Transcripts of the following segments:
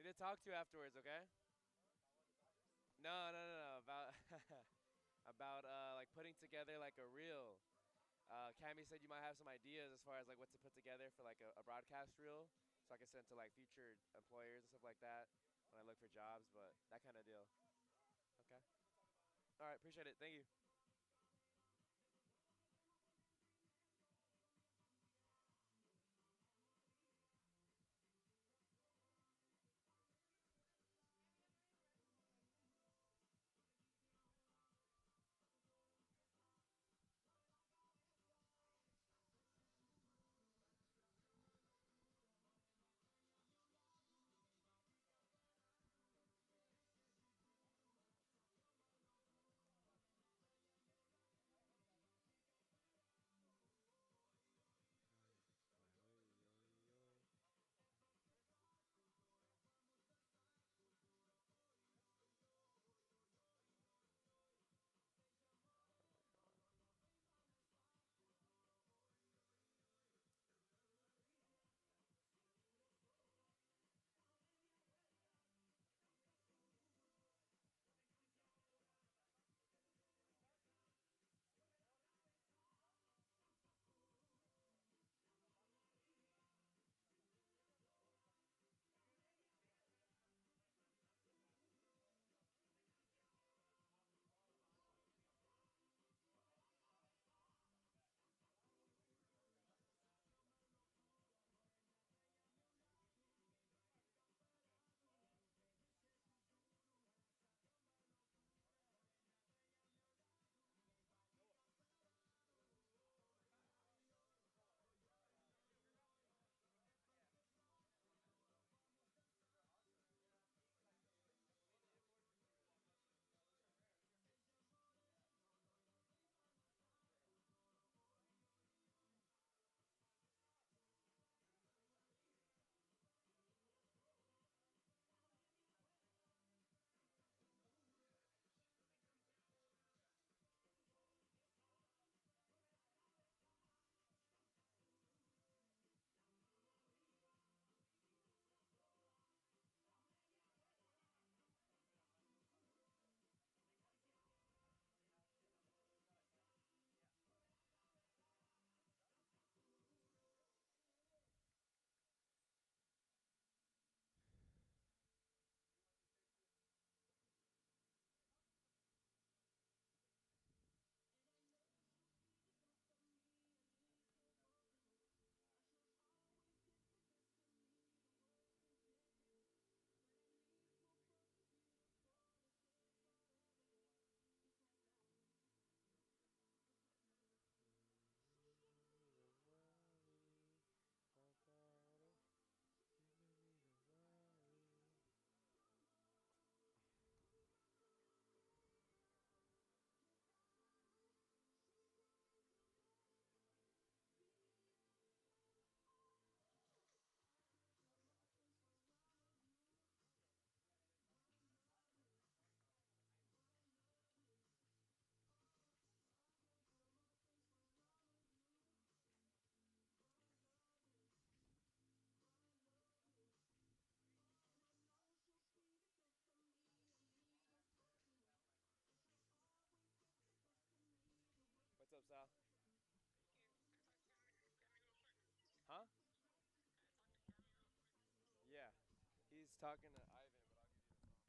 to talk to you afterwards, okay? No, no, no, no. About about like putting together like a reel. Cammy said you might have some ideas as far as like what to put together for like a broadcast reel, so I can send to like future employers and stuff like that when I look for jobs. But that kind of deal. Okay. All right. Appreciate it. Thank you. What's up, Sal? Huh? Yeah. He's talking to Ivan, but I'll give you the phone.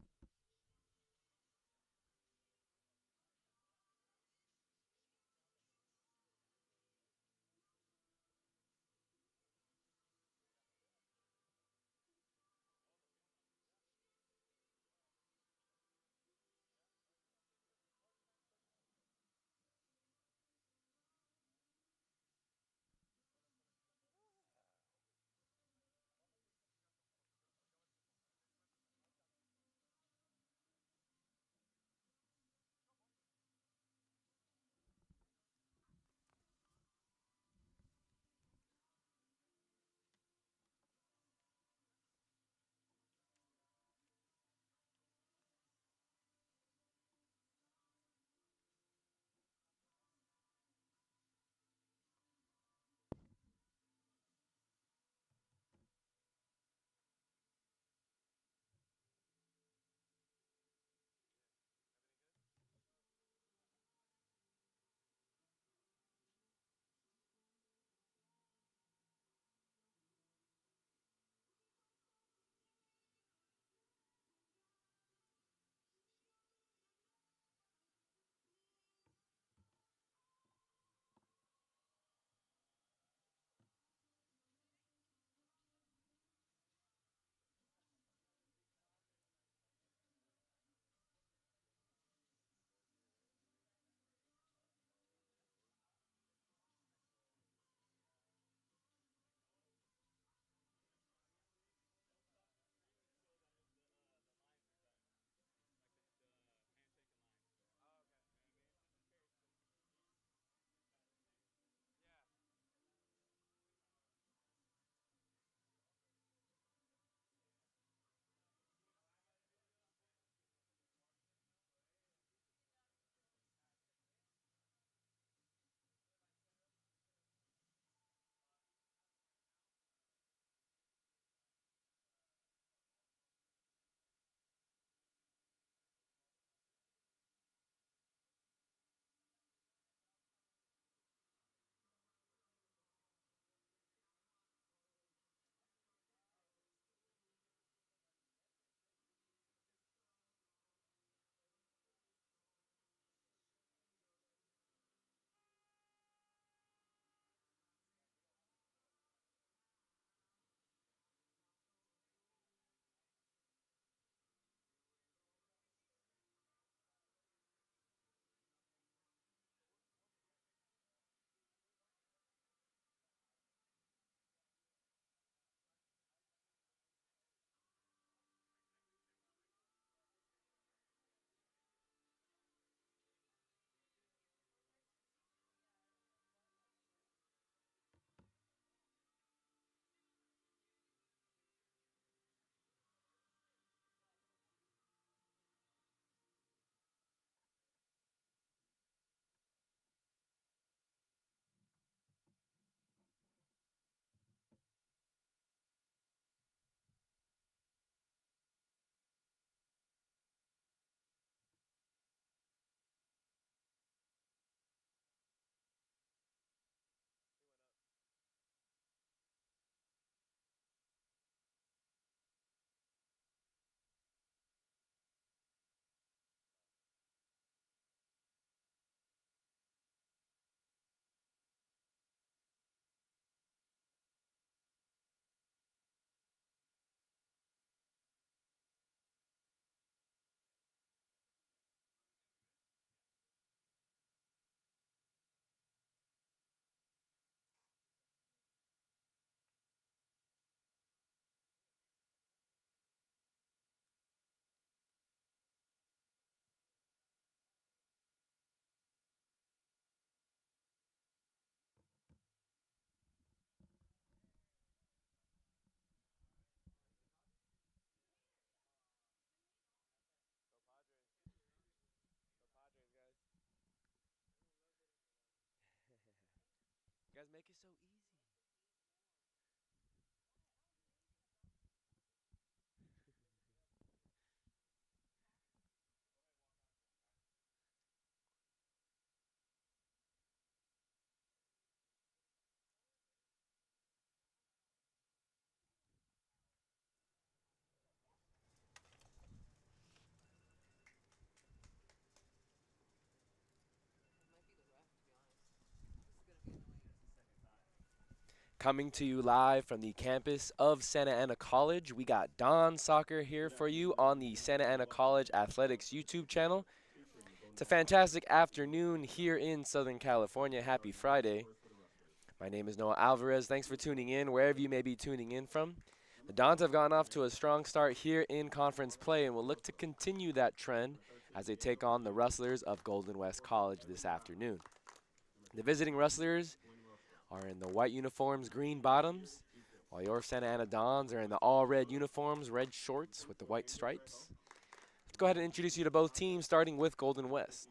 make it so easy. Coming to you live from the campus of Santa Ana College, we got Don Soccer here for you on the Santa Ana College Athletics YouTube channel. It's a fantastic afternoon here in Southern California. Happy Friday. My name is Noah Alvarez. Thanks for tuning in wherever you may be tuning in from. The Dons have gone off to a strong start here in conference play and will look to continue that trend as they take on the Rustlers of Golden West College this afternoon. The visiting Rustlers are in the white uniforms, green bottoms, while your Santa Ana Dons are in the all-red uniforms, red shorts with the white stripes. Let's go ahead and introduce you to both teams, starting with Golden West.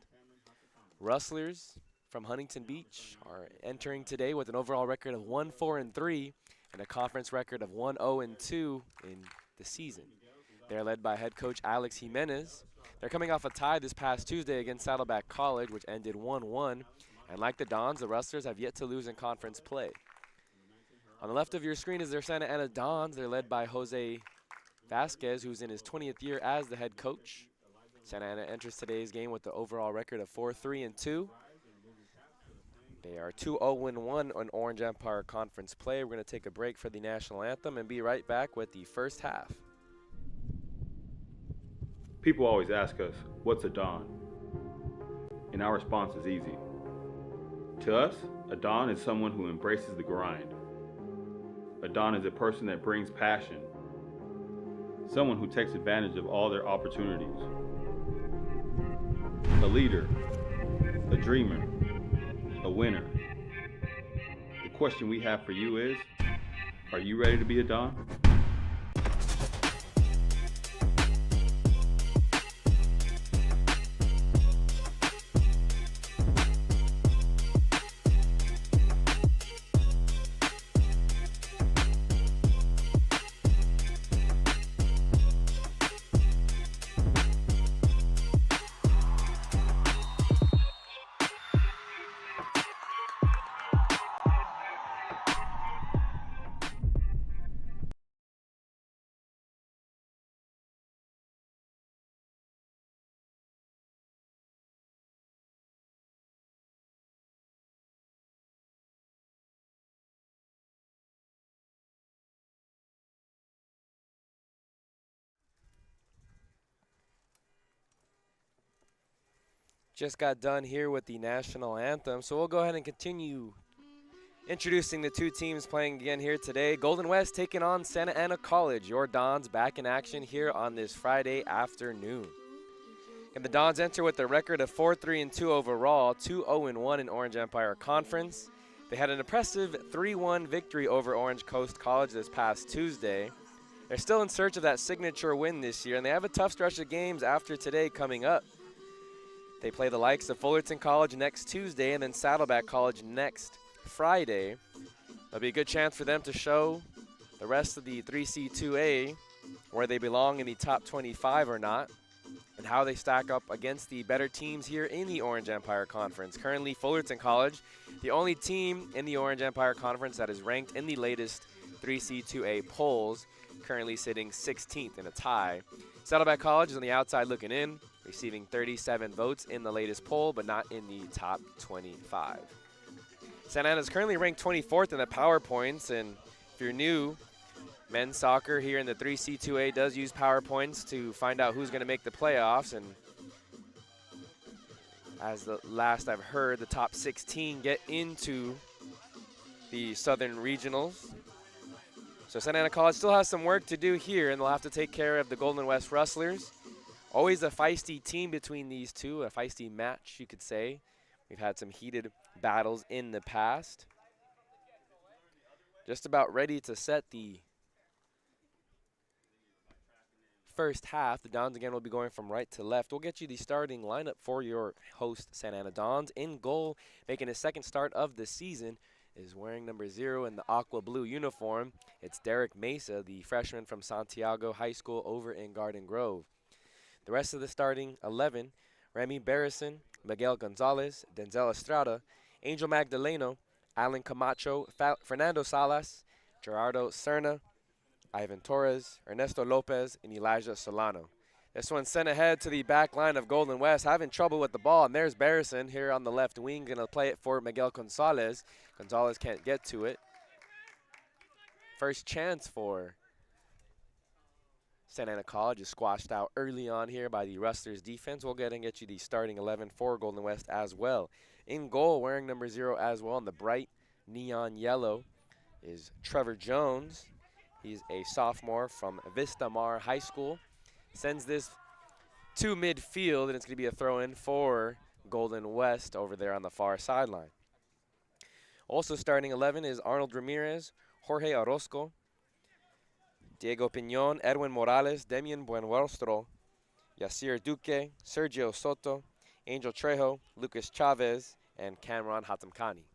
Rustlers from Huntington Beach are entering today with an overall record of 1-4-3 and a conference record of 1-0-2 in the season. They're led by head coach Alex Jimenez. They're coming off a tie this past Tuesday against Saddleback College, which ended 1-1. And like the Dons, the Rustlers have yet to lose in conference play. On the left of your screen is their Santa Ana Dons. They're led by Jose Vasquez, who's in his 20th year as the head coach. Santa Ana enters today's game with the overall record of 4-3-2. They are 2-0-1 on Orange Empire Conference play. We're going to take a break for the national anthem and be right back with the first half. People always ask us, what's a Don? And our response is easy. To us, a Don is someone who embraces the grind. A Don is a person that brings passion. Someone who takes advantage of all their opportunities. A leader, a dreamer, a winner. The question we have for you is, are you ready to be a Don? Just got done here with the national anthem, so we'll go ahead and continue introducing the two teams playing again here today. Golden West taking on Santa Ana College. Your Dons back in action here on this Friday afternoon. And the Dons enter with a record of 4-3-2 overall, 2-0-1 in Orange Empire Conference. They had an impressive 3-1 victory over Orange Coast College this past Tuesday. They're still in search of that signature win this year, and they have a tough stretch of games after today coming up. They play the likes of Fullerton College next Tuesday and then Saddleback College next Friday. There'll be a good chance for them to show the rest of the 3C2A where they belong in the top 25 or not, and how they stack up against the better teams here in the Orange Empire Conference. Currently, Fullerton College, the only team in the Orange Empire Conference that is ranked in the latest 3C2A polls, currently sitting 16th in a tie. Saddleback College is on the outside looking in, receiving 37 votes in the latest poll, but not in the top 25. Santa Ana is currently ranked 24th in the power points, and if you're new, men's soccer here in the 3C2A does use power points to find out who's going to make the playoffs, and as the last I've heard, the top 16 get into the Southern Regionals. So Santa Ana College still has some work to do here, and they'll have to take care of the Golden West Rustlers. Always a feisty team between these two, a feisty match, you could say. We've had some heated battles in the past. Just about ready to set the first half. The Dons again will be going from right to left. We'll get you the starting lineup for your host, Santa Ana Dons. In goal, making his second start of the season, is wearing number 0 in the aqua blue uniform. It's Derek Mesa, the freshman from Santiago High School over in Garden Grove. The rest of the starting 11, Remy Barrison, Miguel Gonzalez, Denzel Estrada, Angel Magdaleno, Alan Camacho, Fernando Salas, Gerardo Serna, Ivan Torres, Ernesto Lopez, and Elijah Solano. This one sent ahead to the back line of Golden West, having trouble with the ball, and there's Barrison here on the left wing, going to play it for Miguel Gonzalez. Gonzalez can't get to it. First chance for Santa Ana College is squashed out early on here by the Rustlers defense. We'll get you the starting 11 for Golden West as well. In goal, wearing number 0 as well in the bright neon yellow, is Trevor Jones. He's a sophomore from Vista Mar High School. Sends this to midfield, and it's going to be a throw-in for Golden West over there on the far sideline. Also starting 11 is Arnold Ramirez, Jorge Orozco, Diego Piñon, Edwin Morales, Demian Buenrostro, Yasir Duque, Sergio Soto, Angel Trejo, Lucas Chavez, and Cameron Hatamkani.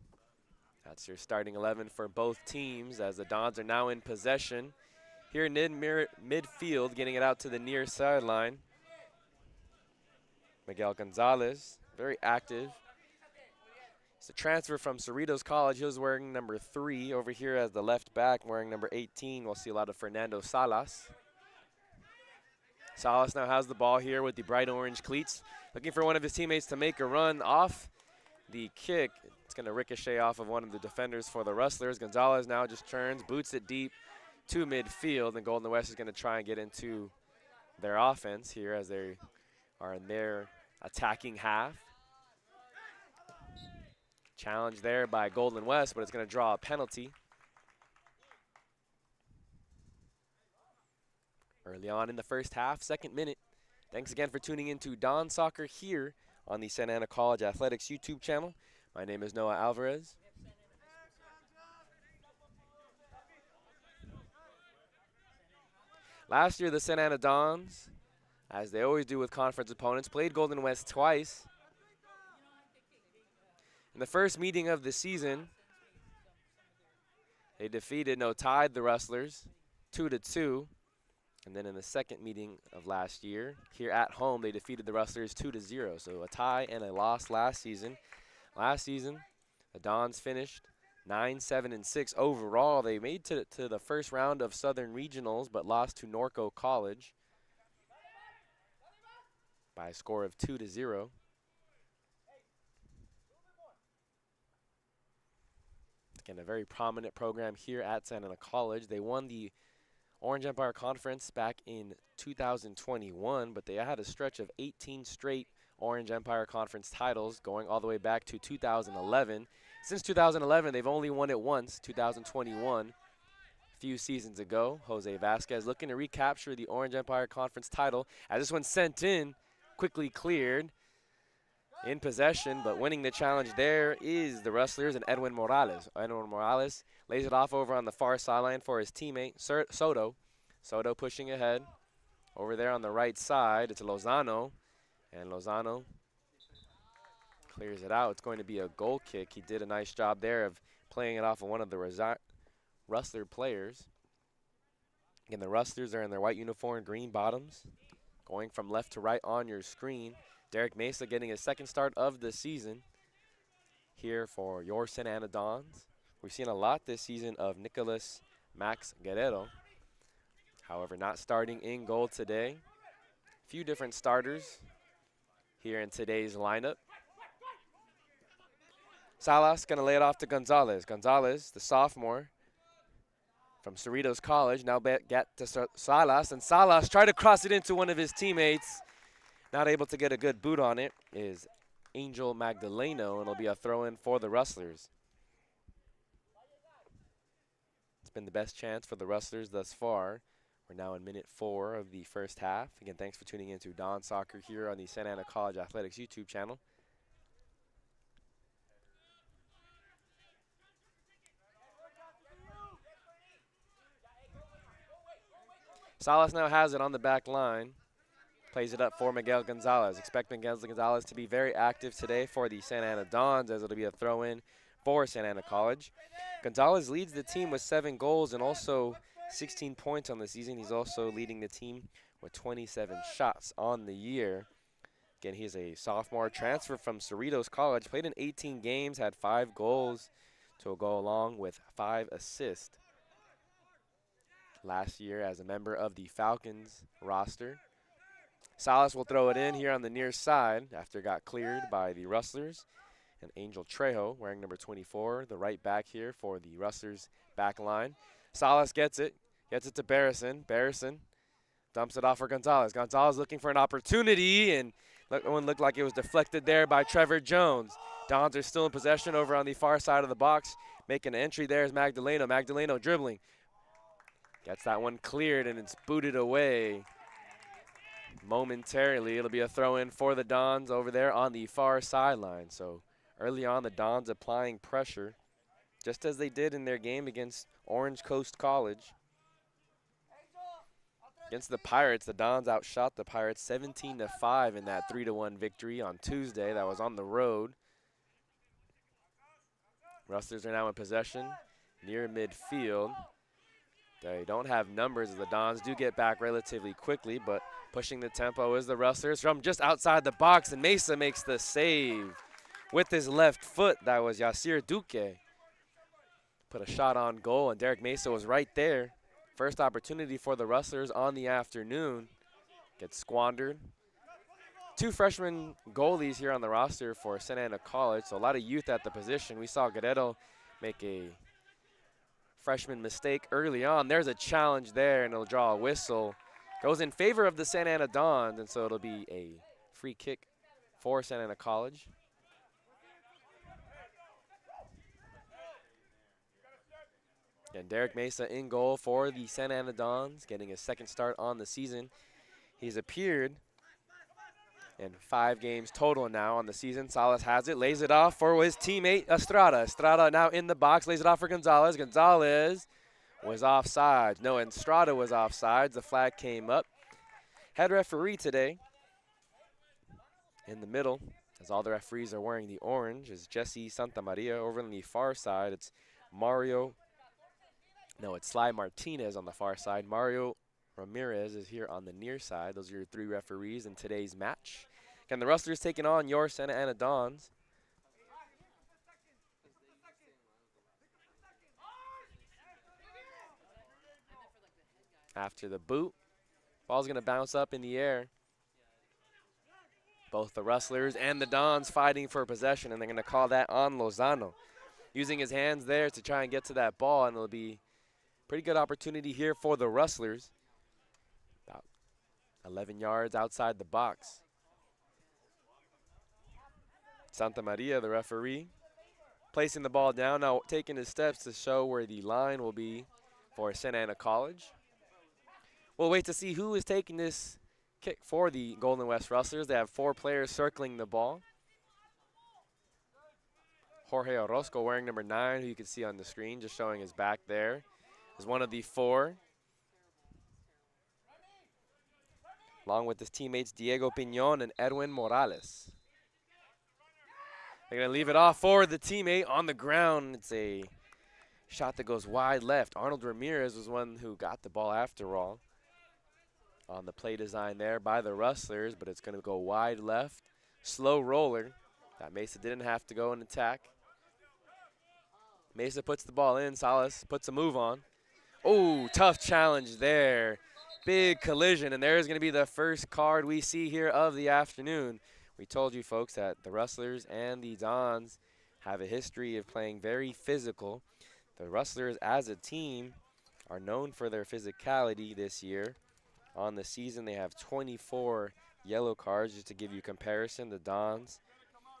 That's your starting 11 for both teams as the Dons are now in possession. Here in midfield, getting it out to the near sideline. Miguel Gonzalez, very active. It's a transfer from Cerritos College. He was wearing number 3 over here as the left back, wearing number 18. We'll see a lot of Fernando Salas. Salas now has the ball here with the bright orange cleats. Looking for one of his teammates to make a run off the kick. It's going to ricochet off of one of the defenders for the Rustlers. Gonzalez now just turns, boots it deep to midfield, and Golden West is going to try and get into their offense here as they are in their attacking half. Challenge there by Golden West, but it's going to draw a penalty. Early on in the first half, 2nd minute. Thanks again for tuning in to Don Soccer here on the Santa Ana College Athletics YouTube channel. My name is Noah Alvarez. Last year, the Santa Ana Dons, as they always do with conference opponents, played Golden West twice. In the first meeting of the season, they tied the Rustlers 2-2. And then in the second meeting of last year, here at home, they defeated the Rustlers 2-0. So a tie and a loss last season. Last season, the Dons finished 9-7-6 overall. They made to the first round of Southern Regionals, but lost to Norco College by a score of 2-0. Again, a very prominent program here at Santa Ana College. They won the Orange Empire Conference back in 2021, but they had a stretch of 18 straight Orange Empire Conference titles going all the way back to 2011. Since 2011, they've only won it once, 2021, a few seasons ago. Jose Vasquez looking to recapture the Orange Empire Conference title as this one sent in, quickly cleared. In possession, but winning the challenge there is the Rustlers and Edwin Morales. Edwin Morales lays it off over on the far sideline for his teammate, Soto. Soto pushing ahead. Over there on the right side, it's Lozano. And Lozano clears it out. It's going to be a goal kick. He did a nice job there of playing it off of one of the Rustler players. Again, the Rustlers are in their white uniform, green bottoms. Going from left to right on your screen. Derek Mesa getting his second start of the season here for your Santa Ana Dons. We've seen a lot this season of Nicholas Max Guerrero. However, not starting in goal today. A few different starters here in today's lineup. Salas going to lay it off to Gonzalez. Gonzalez, the sophomore from Cerritos College, now get to Salas, and Salas tried to cross it into one of his teammates. Not able to get a good boot on it is Angel Magdaleno, and it'll be a throw-in for the Rustlers. It's been the best chance for the Rustlers thus far. We're now in minute 4 of the first half. Again, thanks for tuning in to Don Soccer here on the Santa Ana College Athletics YouTube channel. Salas now has it on the back line. Plays it up for Miguel Gonzalez. Expect Miguel Gonzalez to be very active today for the Santa Ana Dons, as it'll be a throw-in for Santa Ana College. Gonzalez leads the team with 7 goals and also 16 points on the season. He's also leading the team with 27 shots on the year. Again, he's a sophomore transfer from Cerritos College, played in 18 games, had 5 goals to go along with 5 assists last year as a member of the Falcons roster. Salas will throw it in here on the near side after it got cleared by the Rustlers. And Angel Trejo, wearing number 24, the right back here for the Rustlers back line. Salas gets it to Barrison. Barrison dumps it off for Gonzalez. Gonzalez looking for an opportunity, and one looked like it was deflected there by Trevor Jones. Dons are still in possession over on the far side of the box. Making an entry there is Magdaleno. Magdaleno dribbling. Gets that one cleared, and it's booted away momentarily. It'll be a throw-in for the Dons over there on the far sideline. So early on, the Dons applying pressure, just as they did in their game against Orange Coast College. Against the Pirates, the Dons outshot the Pirates 17-5 in that 3-1 victory on Tuesday. That was on the road. Rustlers are now in possession near midfield. They don't have numbers as the Dons do get back relatively quickly, but pushing the tempo is the Rustlers from just outside the box, and Mesa makes the save with his left foot. That was Yasir Duque. Put a shot on goal, and Derek Mesa was right there. First opportunity for the Rustlers on the afternoon. Gets squandered. 2 freshman goalies here on the roster for Santa Ana College, so a lot of youth at the position. We saw Guerrero make a freshman mistake early on. There's a challenge there, and it'll draw a whistle. Goes in favor of the Santa Ana Dons, and so it'll be a free kick for Santa Ana College. And Derek Mesa in goal for the Santa Ana Dons, getting his second start on the season. He's appeared in 5 games total now on the season. Salas has it, lays it off for his teammate Estrada. Estrada now in the box, lays it off for Gonzalez. Gonzalez was offside. No, Estrada was offside. The flag came up. Head referee today in the middle, as all the referees are wearing the orange, is Jesse Santamaria. Over on the far side, it's Sly Martinez on the far side. Mario Ramirez is here on the near side. Those are your 3 referees in today's match. Again, the Rustlers taking on your Santa Ana Dons. After the boot, ball's going to bounce up in the air. Both the Rustlers and the Dons fighting for possession, and they're going to call that on Lozano. Using his hands there to try and get to that ball, and it'll be pretty good opportunity here for the Rustlers. About 11 yards outside the box. Santa Maria, the referee, placing the ball down, now taking his steps to show where the line will be for Santa Ana College. We'll wait to see who is taking this kick for the Golden West Rustlers. They have 4 players circling the ball. Jorge Orozco, wearing number 9, who you can see on the screen, just showing his back there, is one of the 4. Along with his teammates Diego Piñon and Edwin Morales. They're going to leave it off for the teammate on the ground. It's a shot that goes wide left. Arnold Ramirez was one who got the ball after all on the play design there by the Rustlers, but it's going to go wide left. Slow roller. That Mesa didn't have to go and attack. Mesa puts the ball in. Salas puts a move on. Oh, tough challenge there. Big collision, and there's going to be the first card we see here of the afternoon. We told you folks that the Rustlers and the Dons have a history of playing very physical. The Rustlers as a team are known for their physicality this year. On the season, they have 24 yellow cards. Just to give you comparison, the Dons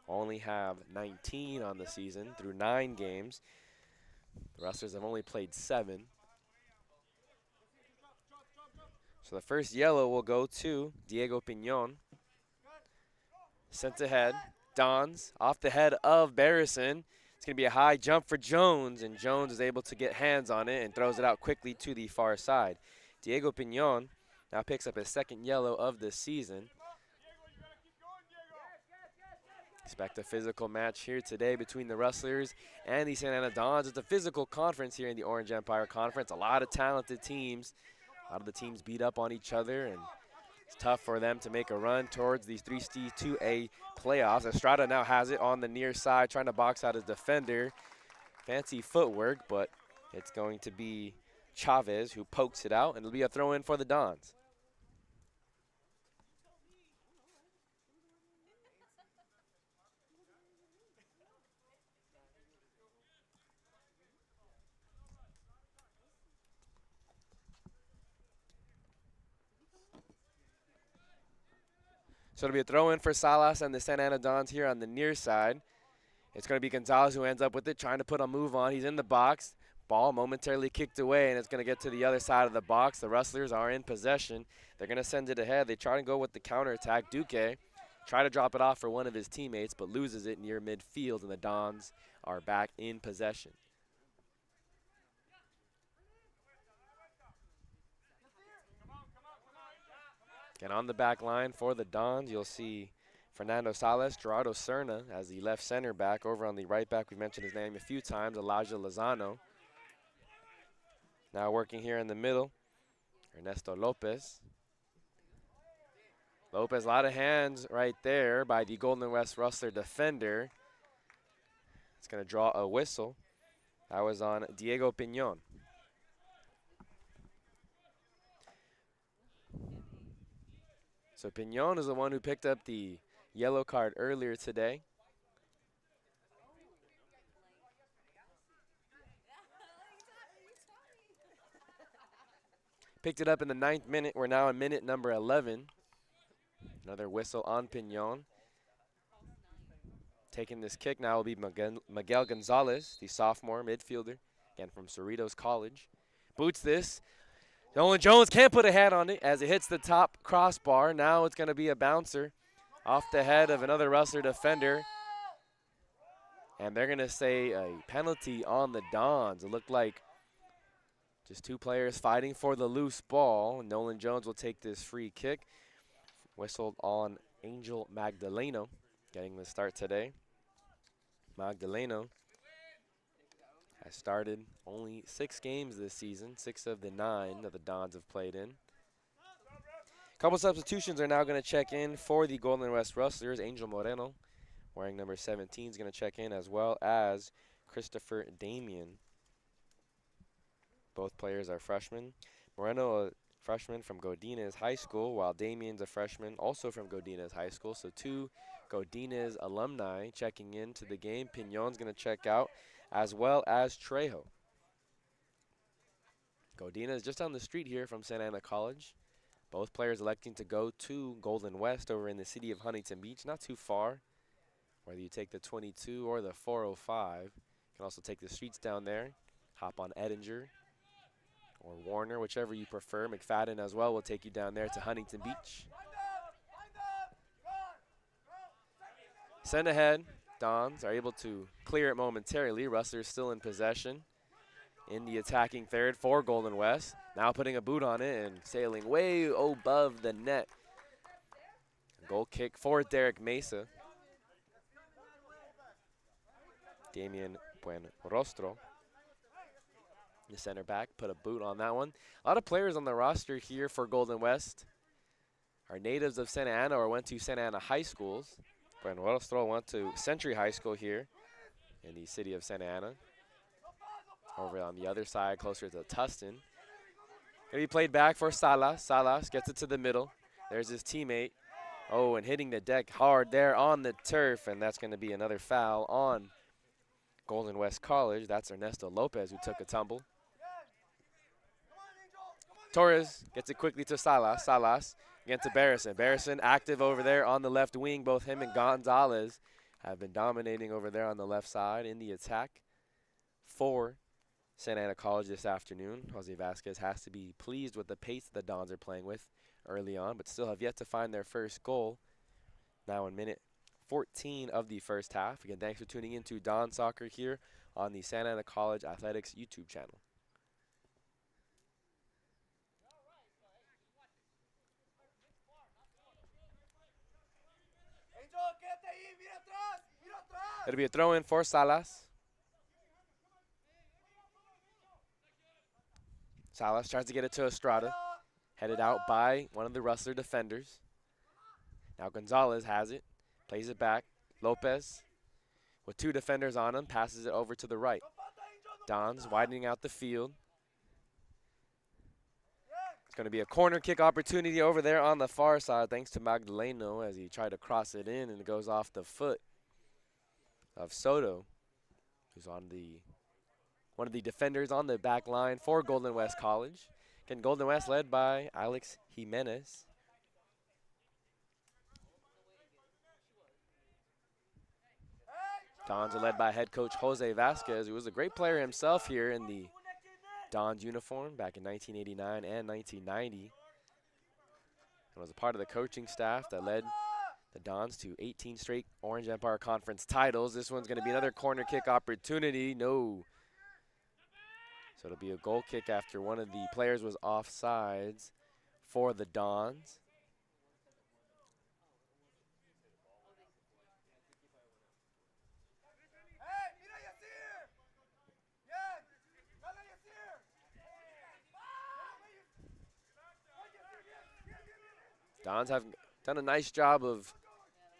only have 19 on the season through 9 games. The Rustlers have only played 7. So the first yellow will go to Diego Piñon. Sent ahead. Dons off the head of Barrison. It's going to be a high jump for Jones, and Jones is able to get hands on it and throws it out quickly to the far side. Diego Piñon now picks up his 2nd yellow of the season. Expect a physical match here today between the Rustlers and the Santa Ana Dons. It's a physical conference here in the Orange Empire Conference. A lot of talented teams. A lot of the teams beat up on each other, and it's tough for them to make a run towards these 3C2A playoffs. Estrada now has it on the near side, trying to box out his defender. Fancy footwork, but it's going to be Chavez who pokes it out, and it'll be a throw-in for the Dons. So it'll be a throw-in for Salas and the Santa Ana Dons here on the near side. It's going to be Gonzalez who ends up with it, trying to put a move on. He's in the box. Ball momentarily kicked away, and it's going to get to the other side of the box. The Rustlers are in possession. They're going to send it ahead. They try to go with the counterattack. Duque try to drop it off for one of his teammates, but loses it near midfield, and the Dons are back in possession. And on the back line for the Dons, you'll see Fernando Salas, Gerardo Serna as the left center back. Over on the right back, we've mentioned his name a few times, Elijah Lozano. Now working here in the middle, Ernesto Lopez. Lopez, a lot of hands right there by the Golden West Rustler defender. It's going to draw a whistle. That was on Diego Piñon. So Piñon is the one who picked up the yellow card earlier today. Picked it up in the 9th minute. We're now in minute number 11. Another whistle on Piñon. Taking this kick now will be Miguel Gonzalez, the sophomore midfielder, again from Cerritos College. Boots this. Nolan Jones can't put a hand on it as it hits the top crossbar. Now it's going to be a bouncer off the head of another Rustler defender. And they're going to say a penalty on the Dons. It looked like just two players fighting for the loose ball. Nolan Jones will take this free kick. Whistled on Angel Magdaleno, getting the start today. Magdaleno has started only 6 games this season, 6 of the 9 that the Dons have played in. A couple substitutions are now going to check in for the Golden West Rustlers. Angel Moreno, wearing number 17, is going to check in, as well as Christopher Damian. Both players are freshmen. Moreno, a freshman from Godinez High School, while Damian's a freshman also from Godinez High School. So 2 Godinez alumni checking into the game. Piñon's going to check out, as well as Trejo. Godinez just on the street here from Santa Ana College. Both players electing to go to Golden West over in the city of Huntington Beach, not too far. Whether you take the 22 or the 405, you can also take the streets down there, hop on Edinger or Warner, whichever you prefer. McFadden as well will take you down there to Huntington Beach. Send ahead. Dons are able to clear it momentarily. Rustlers still in possession in the attacking third for Golden West. Now putting a boot on it and sailing way above the net. Goal kick for Derek Mesa. Damian Buenrostro, the center back, put a boot on that one. A lot of players on the roster here for Golden West are natives of Santa Ana or went to Santa Ana high schools. Buenrostro went to Century High School here in the city of Santa Ana. Over on the other side, closer to Tustin. Gonna be played back for Salas. Salas gets it to the middle. There's his teammate. Oh, and hitting the deck hard there on the turf, and that's gonna be another foul on Golden West College. That's Ernesto Lopez who took a tumble. Torres gets it quickly to Salas. Salas again to Barrison. Barrison active over there on the left wing. Both him and Gonzalez have been dominating over there on the left side in the attack for Santa Ana College this afternoon. Jose Vasquez has to be pleased with the pace the Dons are playing with early on, but still have yet to find their first goal. Now in minute 14 of the first half. Again, thanks for tuning in to Don Soccer here on the Santa Ana College Athletics YouTube channel. Angel, quédate ahí, mira atrás. It'll be a throw in for Salas. Salas tries to get it to Estrada. Headed out by one of the Rustler defenders. Now Gonzalez has it. Plays it back. Lopez with two defenders on him. Passes it over to the right. Dons widening out the field. It's going to be a corner kick opportunity over there on the far side thanks to Magdaleno as he tried to cross it in and it goes off the foot of Soto, who's on one of the defenders on the back line for Golden West College. Again, Golden West led by Alex Jimenez. Dons are led by head coach Jose Vasquez, who was a great player himself here in the Dons uniform back in 1989 and 1990. And was a part of the coaching staff that led the Dons to 18 straight Orange Empire Conference titles. This one's going to be another corner kick opportunity. No. So it'll be a goal kick after one of the players was offsides for the Dons. Dons have done a nice job of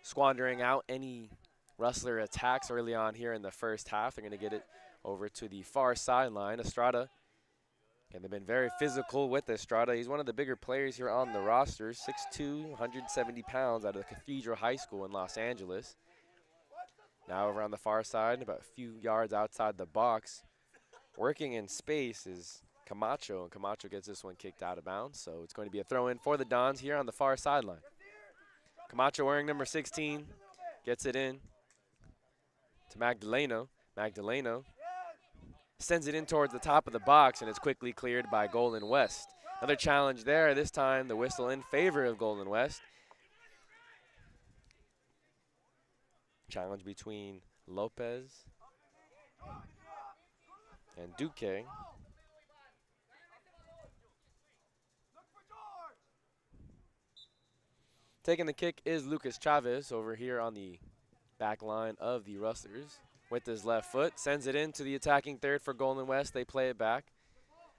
squandering out any Rustler attacks early on here in the first half. They're going to get it over to the far sideline. Estrada, and they've been very physical with Estrada. He's one of the bigger players here on the roster, 6'2", 170 pounds out of the Cathedral High School in Los Angeles. Now over on the far side, about a few yards outside the box, working in space is Camacho, and Camacho gets this one kicked out of bounds, so it's going to be a throw-in for the Dons here on the far sideline. Camacho wearing number 16, gets it in to Magdaleno. Magdaleno sends it in towards the top of the box, and it's quickly cleared by Golden West. Another challenge there, this time the whistle in favor of Golden West. Challenge between Lopez and Duque. Taking the kick is Lucas Chavez over here on the back line of the Rustlers with his left foot. Sends it into the attacking third for Golden West. They play it back.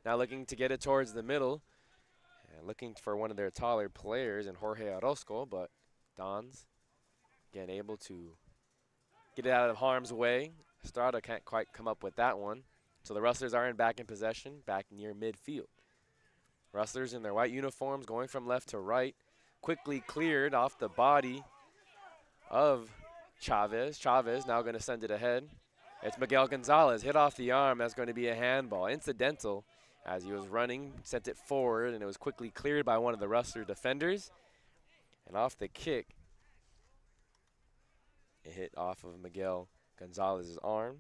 Now looking to get it towards the middle. And looking for one of their taller players in Jorge Orozco, but Dons, again, able to get it out of harm's way. Estrada can't quite come up with that one. So the Rustlers are back in possession, back near midfield. Rustlers in their white uniforms going from left to right. Quickly cleared off the body of Chavez. Chavez now going to send it ahead. It's Miguel Gonzalez, hit off the arm. That's going to be a handball. Incidental as he was running, sent it forward, and it was quickly cleared by one of the Rustler defenders. And off the kick, it hit off of Miguel Gonzalez's arm.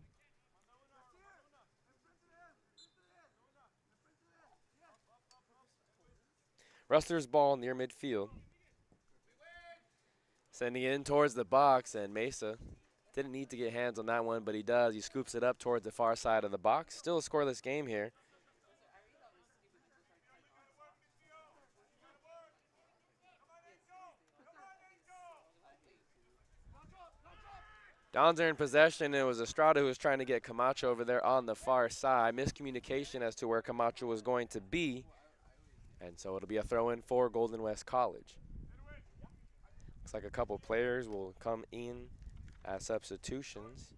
Rustlers ball near midfield. Sending it in towards the box, and Mesa didn't need to get hands on that one, but he does. He scoops it up towards the far side of the box. Still a scoreless game here. Dons are in possession, and it was Estrada who was trying to get Camacho over there on the far side. Miscommunication as to where Camacho was going to be, and so it'll be a throw-in for Golden West College. Looks like a couple players will come in as substitutions.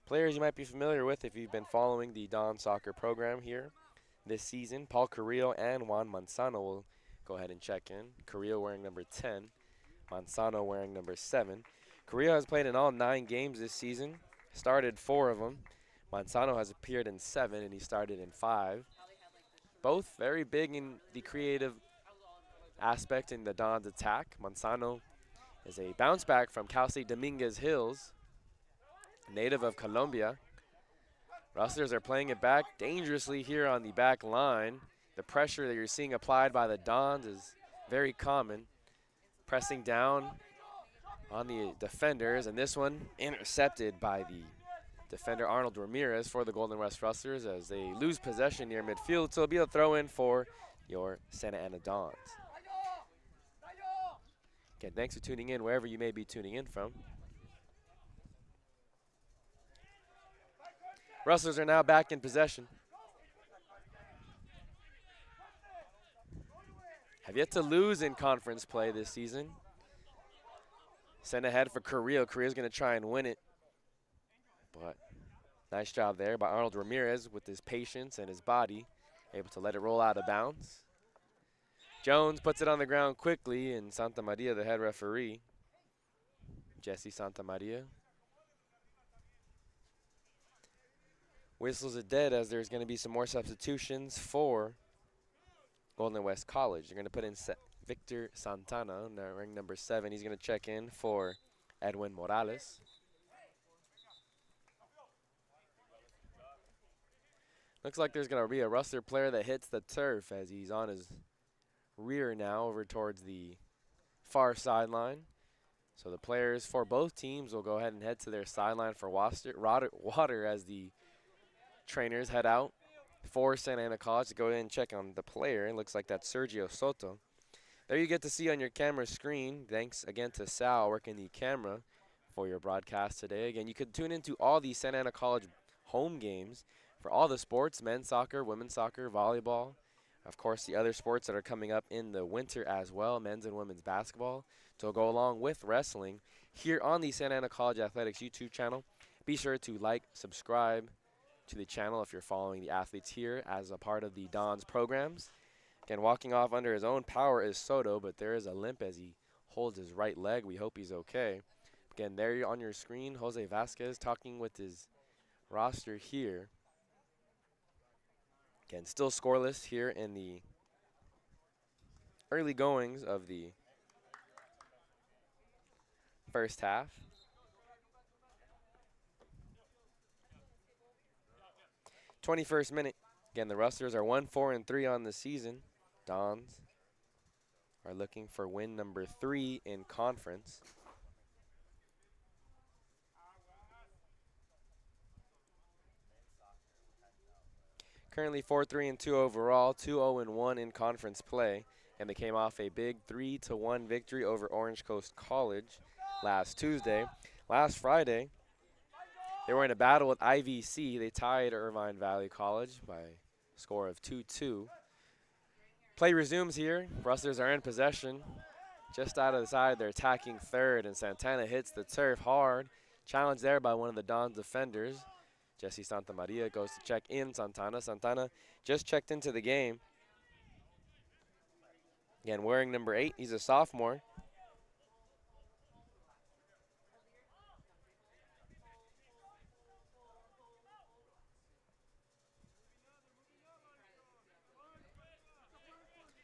Players you might be familiar with if you've been following the Don soccer program here this season. Paul Carrillo and Juan Manzano will go ahead and check in. Carrillo wearing number 10, Manzano wearing number 7. Carrillo has played in all 9 games this season, started 4 of them. Manzano has appeared in 7, and he started in 5. Both very big in the creative aspect in the Dons attack. Manzano is a bounce back from Cal State Dominguez Hills, native of Colombia. Rustlers are playing it back dangerously here on the back line. The pressure that you're seeing applied by the Dons is very common. Pressing down on the defenders, and this one intercepted by the defender Arnold Ramirez for the Golden West Rustlers as they lose possession near midfield. So it'll be a throw-in for your Santa Ana Dons. Again, thanks for tuning in wherever you may be tuning in from. Rustlers are now back in possession. Have yet to lose in conference play this season. Sent ahead for Korea. Korea's going to try and win it. But nice job there by Arnold Ramirez with his patience and his body, able to let it roll out of bounds. Jones puts it on the ground quickly, and Santa Maria, the head referee, Jesse Santa Maria, whistles it dead as there's going to be some more substitutions for Golden West College. They're going to put in Victor Santana, ring number 7. He's going to check in for Edwin Morales. Looks like there's going to be a Rustler player that hits the turf as he's on his rear now over towards the far sideline. So the players for both teams will go ahead and head to their sideline for water as the trainers head out for Santa Ana College to go in and check on the player. It looks like that's Sergio Soto. There you get to see on your camera screen. Thanks again to Sal working the camera for your broadcast today. Again, you could tune into all the Santa Ana College home games for all the sports, men's soccer, women's soccer, volleyball. Of course, the other sports that are coming up in the winter as well, men's and women's basketball, to go along with wrestling here on the Santa Ana College Athletics YouTube channel. Be sure to like, subscribe to the channel if you're following the athletes here as a part of the Don's programs. Again, walking off under his own power is Soto, but there is a limp as he holds his right leg. We hope he's okay. Again, there on your screen, Jose Vasquez talking with his roster here. Again, still scoreless here in the early goings of the first half. 21st minute. Again, the Rustlers are 1-4-3 on the season. Dons are looking for win number 3 in conference. Currently 4-3-2 overall, 2-0-1 in conference play, and they came off a big 3-1 victory over Orange Coast College last Tuesday. Last Friday, they were in a battle with IVC. They tied Irvine Valley College by a score of 2-2. Play resumes here. Rustlers are in possession. Just out of the side, they're attacking third, and Santana hits the turf hard. Challenged there by one of the Don's defenders. Jesse Santa Maria goes to check in Santana. Santana just checked into the game. Again, wearing number 8. He's a sophomore.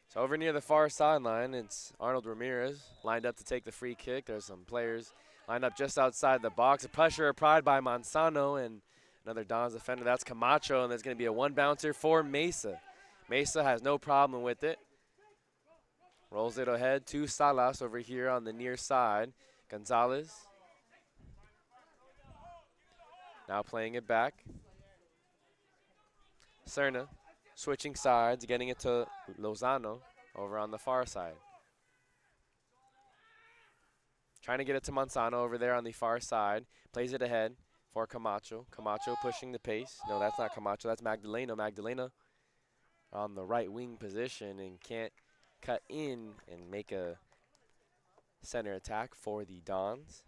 So over near the far sideline, it's Arnold Ramirez lined up to take the free kick. There's some players lined up just outside the box. A pressure applied by Manzano and another Don's defender. That's Camacho, and there's going to be a one bouncer for Mesa. Mesa has no problem with it. Rolls it ahead to Salas over here on the near side. Gonzalez now playing it back. Serna switching sides, getting it to Lozano over on the far side. Trying to get it to Manzano over there on the far side. Plays it ahead for Camacho. Camacho pushing the pace. No, that's not Camacho. That's Magdaleno. Magdaleno on the right wing position and can't cut in and make a center attack for the Dons.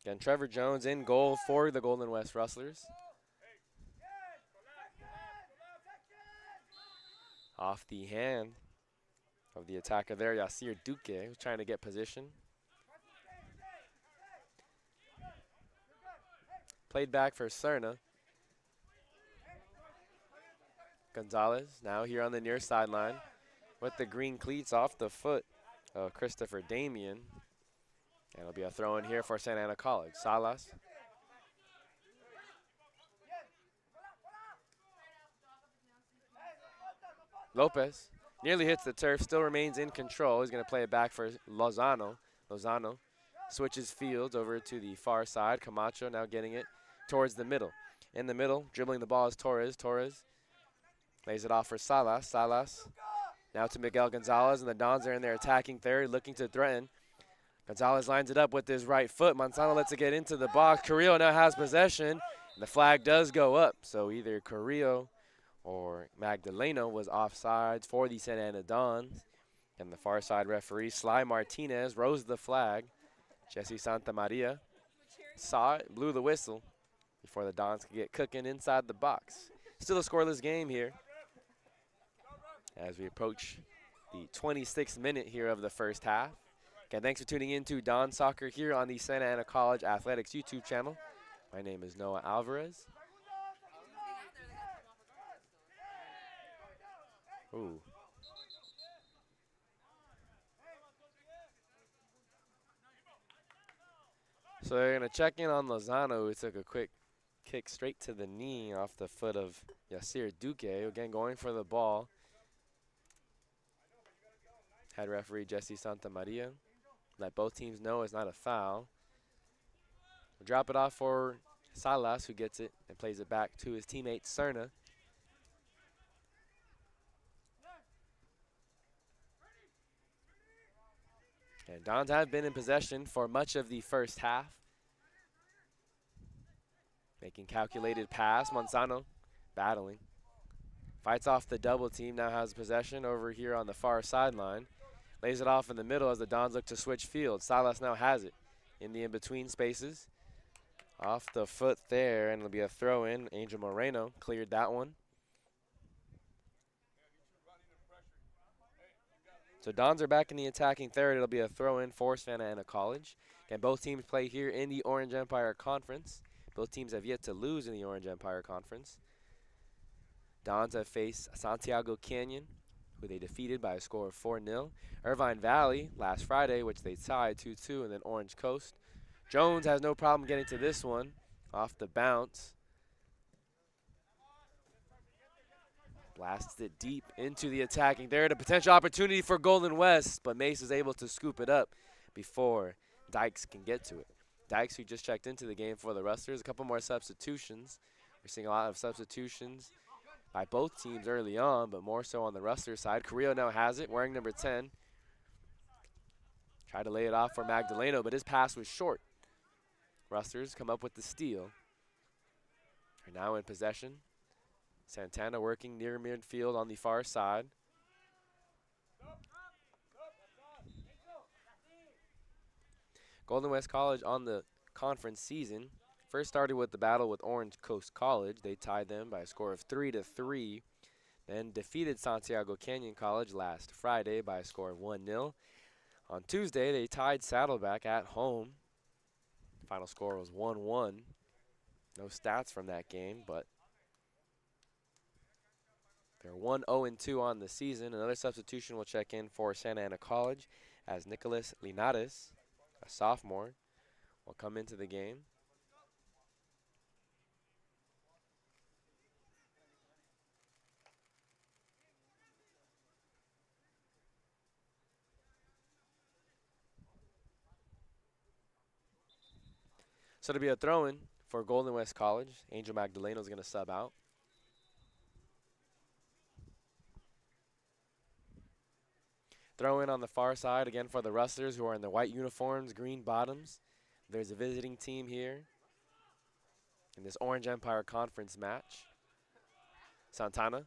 Again, Trevor Jones in goal for the Golden West Rustlers. Off the hand of the attacker there, Yasir Duque, who's trying to get position. Played back for Serna. Gonzalez now here on the near sideline with the green cleats off the foot of Christopher Damian. And it'll be a throw in here for Santa Ana College. Salas. Lopez nearly hits the turf, still remains in control. He's going to play it back for Lozano. Lozano switches fields over to the far side. Camacho now getting it towards the middle. In the middle, dribbling the ball is Torres. Torres lays it off for Salas. Salas Now to Miguel Gonzalez, and the Dons are in their attacking third, looking to threaten. Gonzalez lines it up with his right foot. Manzano lets it get into the box. Carrillo now has possession, and the flag does go up. So either Carrillo or Magdaleno was offsides for the Santa Ana Dons. And the far side referee, Sly Martinez, rose the flag. Jesse Santa Maria saw it, blew the whistle before the Dons could get cooking inside the box. Still a scoreless game here as we approach the 26th minute here of the first half. Again, thanks for tuning in to Don Soccer here on the Santa Ana College Athletics YouTube channel. My name is Noah Alvarez. Ooh. So they're going to check in on Lozano, who took a quick kick straight to the knee off the foot of Yasir Duque. Again, going for the ball. Head referee Jesse Santa Maria let both teams know it's not a foul. We'll drop it off for Salas, who gets it and plays it back to his teammate Cerna. And Dons have been in possession for much of the first half. Making calculated pass, Manzano battling. Fights off the double team, now has possession over here on the far sideline. Lays it off in the middle as the Dons look to switch field. Salas now has it in the in-between spaces. Off the foot there, and it'll be a throw-in. Angel Moreno cleared that one. So Dons are back in the attacking third. It'll be a throw-in for Santa Ana College. And both teams play here in the Orange Empire Conference. Both teams have yet to lose in the Orange Empire Conference. Dons have faced Santiago Canyon, who they defeated by a score of 4-0. Irvine Valley last Friday, which they tied 2-2, and then Orange Coast. Jones has no problem getting to this one off the bounce. Blasts it deep into the attacking third. A potential opportunity for Golden West, but Mace is able to scoop it up before Dykes can get to it. Dykes, who just checked into the game for the Rustlers. A couple more substitutions. We're seeing a lot of substitutions by both teams early on, but more so on the Rustlers side. Carrillo now has it, wearing number 10. Tried to lay it off for Magdaleno, but his pass was short. Rustlers come up with the steal. Are now in possession. Santana working near midfield on the far side. Golden West College on the conference season first started with the battle with Orange Coast College. They tied them by a score of 3-3. Then defeated Santiago Canyon College last Friday by a score of 1-0. On Tuesday, they tied Saddleback at home. Final score was 1-1. No stats from that game, but they're 1-0-2 on the season. Another substitution will check in for Santa Ana College as Nicholas Linares, a sophomore, will come into the game. So to be a throw-in for Golden West College. Angel Magdaleno is going to sub out. Throw in on the far side again for the Rustlers, who are in the white uniforms, green bottoms. There's a visiting team here in this Orange Empire Conference match. Santana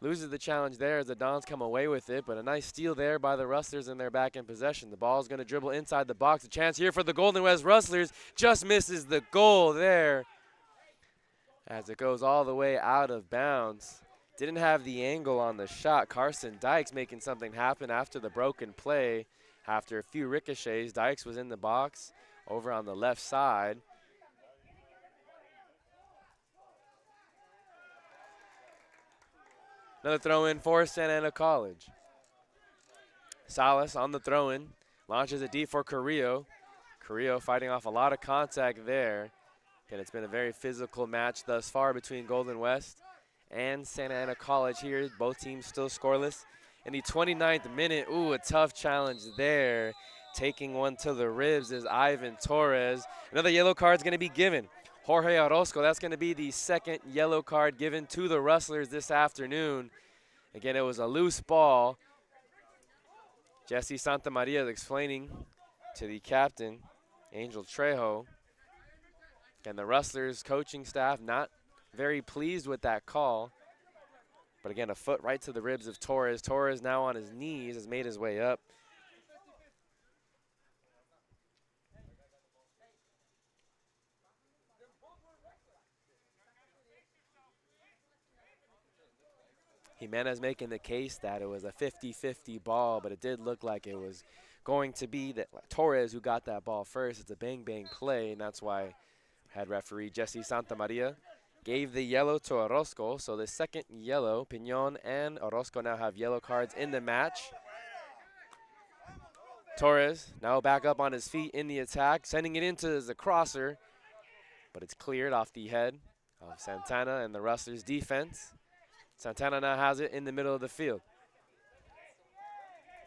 loses the challenge there as the Dons come away with it, but a nice steal there by the Rustlers, and they're back in possession. The ball is going to dribble inside the box. A chance here for the Golden West Rustlers. Just misses the goal there as it goes all the way out of bounds. Didn't have the angle on the shot. Carson Dykes making something happen after the broken play. After a few ricochets, Dykes was in the box over on the left side. Another throw-in for Santa Ana College. Salas on the throw-in. Launches it deep for Carrillo. Carrillo fighting off a lot of contact there. And it's been a very physical match thus far between Golden West and Santa Ana College here. Both teams still scoreless. In the 29th minute, ooh, a tough challenge there. Taking one to the ribs is Ivan Torres. Another yellow card is going to be given. Jorge Orozco, that's going to be the second yellow card given to the Rustlers this afternoon. Again, it was a loose ball. Jesse Santamaria is explaining to the captain, Angel Trejo. And the Rustlers coaching staff not very pleased with that call. But again, a foot right to the ribs of Torres. Torres now on his knees has made his way up. Jimenez making the case that it was a 50-50 ball, but it did look like it was going to be that Torres who got that ball first. It's a bang-bang play, and that's why head referee Jesse Santamaria gave the yellow to Orozco. So the second yellow, Piñon and Orozco now have yellow cards in the match. Torres now back up on his feet in the attack, sending it into the crosser, but it's cleared off the head of Santana and the Rustlers defense. Santana now has it in the middle of the field.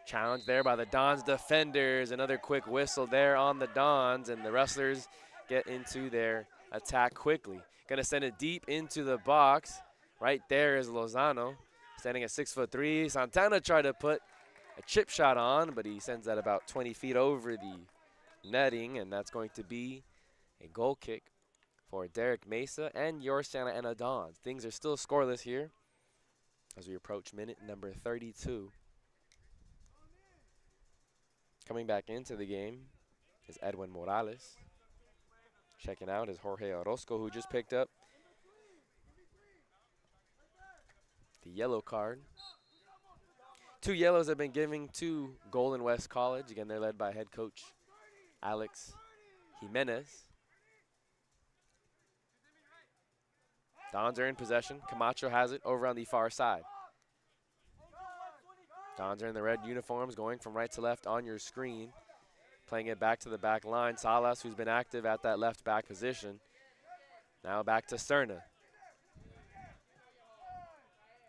Challenge there by the Dons defenders. Another quick whistle there on the Dons, and the Rustlers get into their attack quickly. Gonna send it deep into the box. Right there is Lozano, standing at 6'3". Santana tried to put a chip shot on, but he sends that about 20 feet over the netting, and that's going to be a goal kick for Derek Mesa and your Santa Ana Dons. Things are still scoreless here as we approach minute number 32. Coming back into the game is Edwin Morales. Checking out is Jorge Orozco, who just picked up the yellow card. 2 yellows have been given to Golden West College. Again, they're led by head coach Alex Jimenez. Dons are in possession. Camacho has it over on the far side. Dons are in the red uniforms, going from right to left on your screen. Playing it back to the back line. Salas, who's been active at that left back position. Now back to Serna.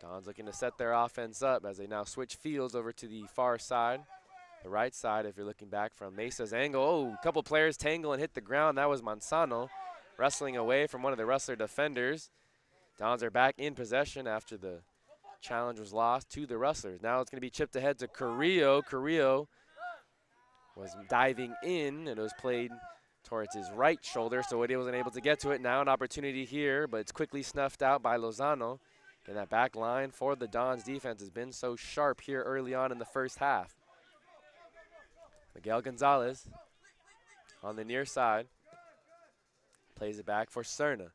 Dons looking to set their offense up as they now switch fields over to the far side. The right side, if you're looking back from Mesa's angle. Oh, a couple players tangle and hit the ground. That was Manzano wrestling away from one of the Rustler defenders. Dons are back in possession after the challenge was lost to the Rustlers. Now it's going to be chipped ahead to Carrillo. Carrillo was diving in, and it was played towards his right shoulder, so he wasn't able to get to it. Now an opportunity here, but it's quickly snuffed out by Lozano. And that back line for the Dons defense has been so sharp here early on in the first half. Miguel Gonzalez on the near side. Plays it back for Serna.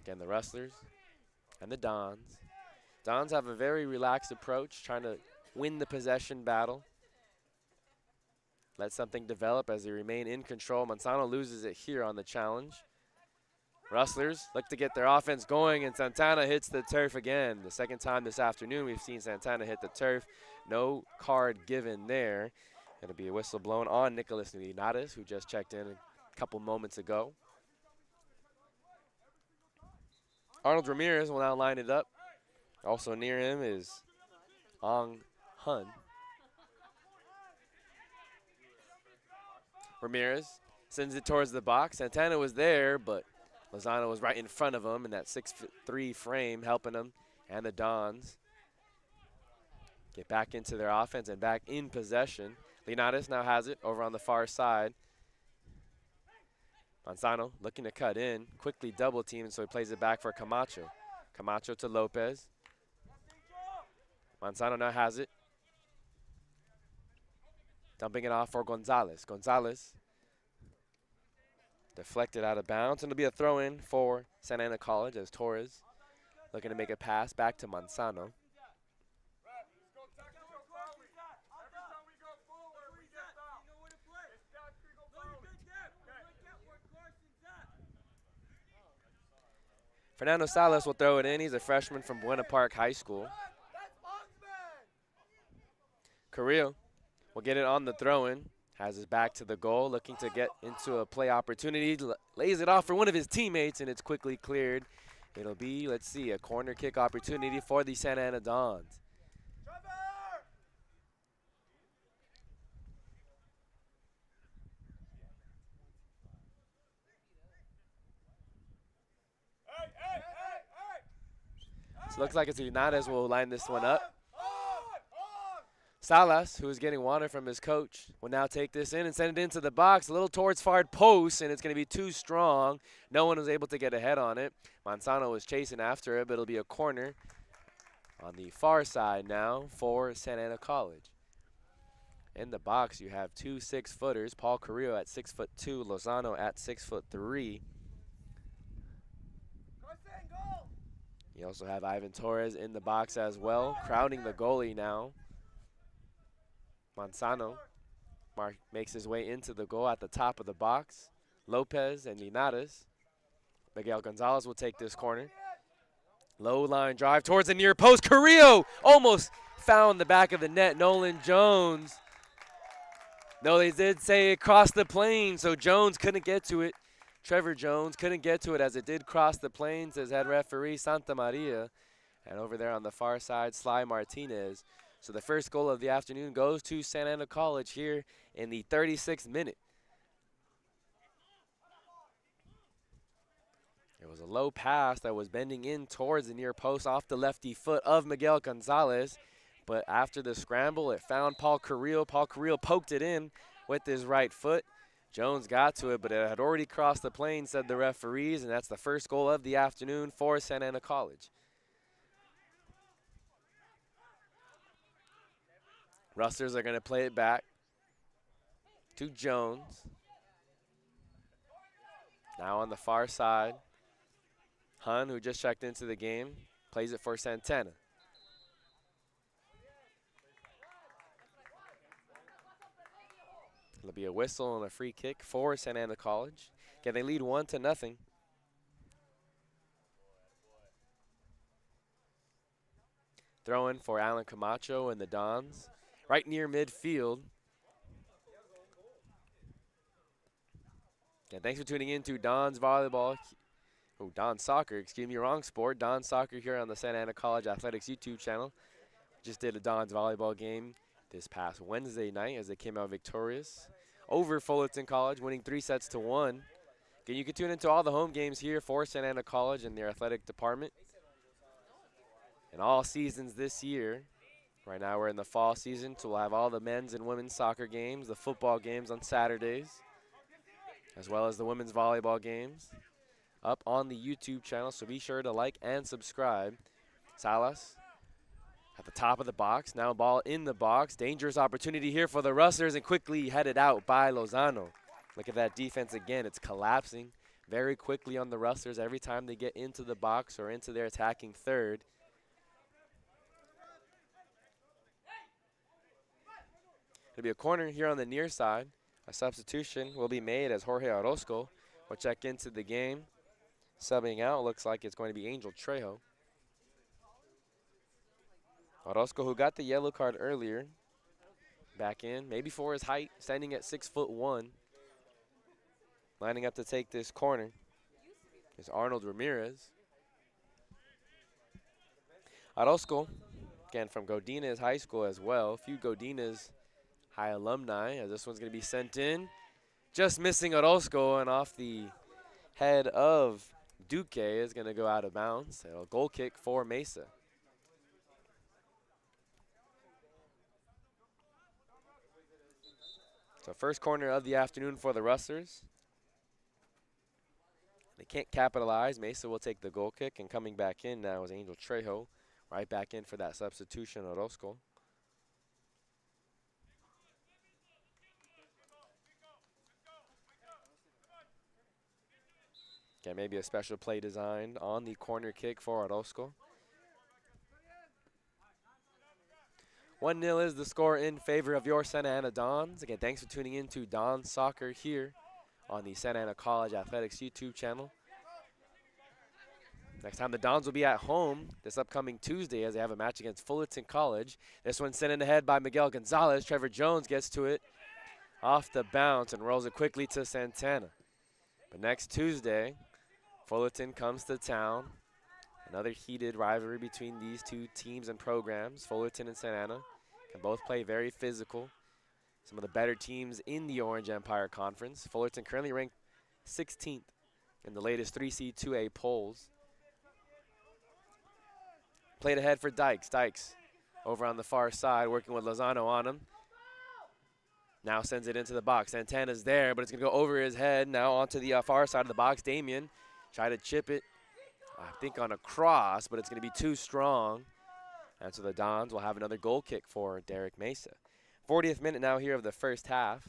Again, the Rustlers and the Dons. Dons have a very relaxed approach, trying to win the possession battle. Let something develop as they remain in control. Manzano loses it here on the challenge. Rustlers look to get their offense going, and Santana hits the turf again. The second time this afternoon we've seen Santana hit the turf. No card given there. It'll be a whistle blown on Nicolas Linares, who just checked in a couple moments ago. Arnold Ramirez will now line it up. Also near him is Ong Hun. Ramirez sends it towards the box. Santana was there, but Lozano was right in front of him in that 6'3" frame, helping him and the Dons get back into their offense and back in possession. Linares now has it over on the far side. Manzano looking to cut in, quickly double team, so he plays it back for Camacho. Camacho to Lopez. Manzano now has it. Dumping it off for Gonzalez. Gonzalez deflected out of bounds, and it'll be a throw-in for Santa Ana College as Torres looking to make a pass back to Manzano. Fernando Salas will throw it in. He's a freshman from Buena Park High School. Carrillo will get it on the throw-in. Has his back to the goal, looking to get into a play opportunity. Lays it off for one of his teammates, and it's quickly cleared. It'll be, let's see, a corner kick opportunity for the Santa Ana Dons. So it looks like it's Linares will line this one up. Salas, who is getting water from his coach, will now take this in and send it into the box, a little towards far post, and it's going to be too strong. No one was able to get ahead on it. Manzano was chasing after it, but it'll be a corner on the far side now for Santa Ana College. In the box, you have two 6-footers, Paul Carrillo at 6'2", Lozano at 6'3". You also have Ivan Torres in the box as well, crowding the goalie now. Manzano makes his way into the goal at the top of the box. Lopez and Linares. Miguel Gonzalez will take this corner. Low line drive towards the near post. Carrillo almost found the back of the net. Nolan Jones. No, they did say it crossed the plane, so Jones couldn't get to it. Trevor Jones couldn't get to it as it did cross the plane, says head referee Santa Maria. And over there on the far side, Sly Martinez. So the first goal of the afternoon goes to Santa Ana College here in the 36th minute. It was a low pass that was bending in towards the near post off the lefty foot of Miguel Gonzalez. But after the scramble, it found Paul Carrillo. Paul Carrillo poked it in with his right foot. Jones got to it, but it had already crossed the plane, said the referees, and that's the first goal of the afternoon for Santa Ana College. Rusters are going to play it back to Jones. Now on the far side, Hun, who just checked into the game, plays it for Santana. It'll be a whistle and a free kick for Santa Ana College. Again, they lead 1-0. Throw in for Alan Camacho and the Dons. Right near midfield. And thanks for tuning in to Don's Volleyball. Oh, Don's Soccer, excuse me, wrong sport. Don's Soccer here on the Santa Ana College Athletics YouTube channel. Just did a Don's Volleyball game this past Wednesday night as they came out victorious over Fullerton College, winning 3-1. Again, you can tune into all the home games here for Santa Ana College and their athletic department. And all seasons this year. Right now we're in the fall season, so we'll have all the men's and women's soccer games, the football games on Saturdays, as well as the women's volleyball games up on the YouTube channel, so be sure to like and subscribe. Salas at the top of the box, now ball in the box. Dangerous opportunity here for the Rusters and quickly headed out by Lozano. Look at that defense again. It's collapsing very quickly on the Rusters every time they get into the box or into their attacking third. It'll be a corner here on the near side. A substitution will be made as Jorge Orozco will check into the game. Subbing out looks like it's going to be Angel Trejo. Orozco, who got the yellow card earlier, back in, maybe for his height, standing at 6'1", lining up to take this corner is Arnold Ramirez. Orozco, again from Godinez High School as well. A few Godinez High alumni, as this one's going to be sent in. Just missing Orozco, and off the head of Duque is going to go out of bounds. A goal kick for Mesa. So first corner of the afternoon for the Rusters. They can't capitalize. Mesa will take the goal kick, and coming back in now is Angel Trejo. Right back in for that substitution, Orozco. Again, maybe a special play designed on the corner kick for Orozco. 1-0 is the score in favor of your Santa Ana Dons. Again, thanks for tuning in to Don's Soccer here on the Santa Ana College Athletics YouTube channel. Next time the Dons will be at home this upcoming Tuesday as they have a match against Fullerton College. This one sent in ahead by Miguel Gonzalez. Trevor Jones gets to it off the bounce and rolls it quickly to Santana. But next Tuesday, Fullerton comes to town. Another heated rivalry between these two teams and programs. Fullerton and Santa Ana can both play very physical. Some of the better teams in the Orange Empire Conference. Fullerton currently ranked 16th in the latest 3C2A polls. played ahead for Dykes. Dykes over on the far side, working with Lozano on him. Now sends it into the box. Santana's there, but it's going to go over his head. Now onto the far side of the box. Damien try to chip it, I think on a cross, but it's going to be too strong. And so the Dons will have another goal kick for Derek Mesa. 40th minute now here of the first half.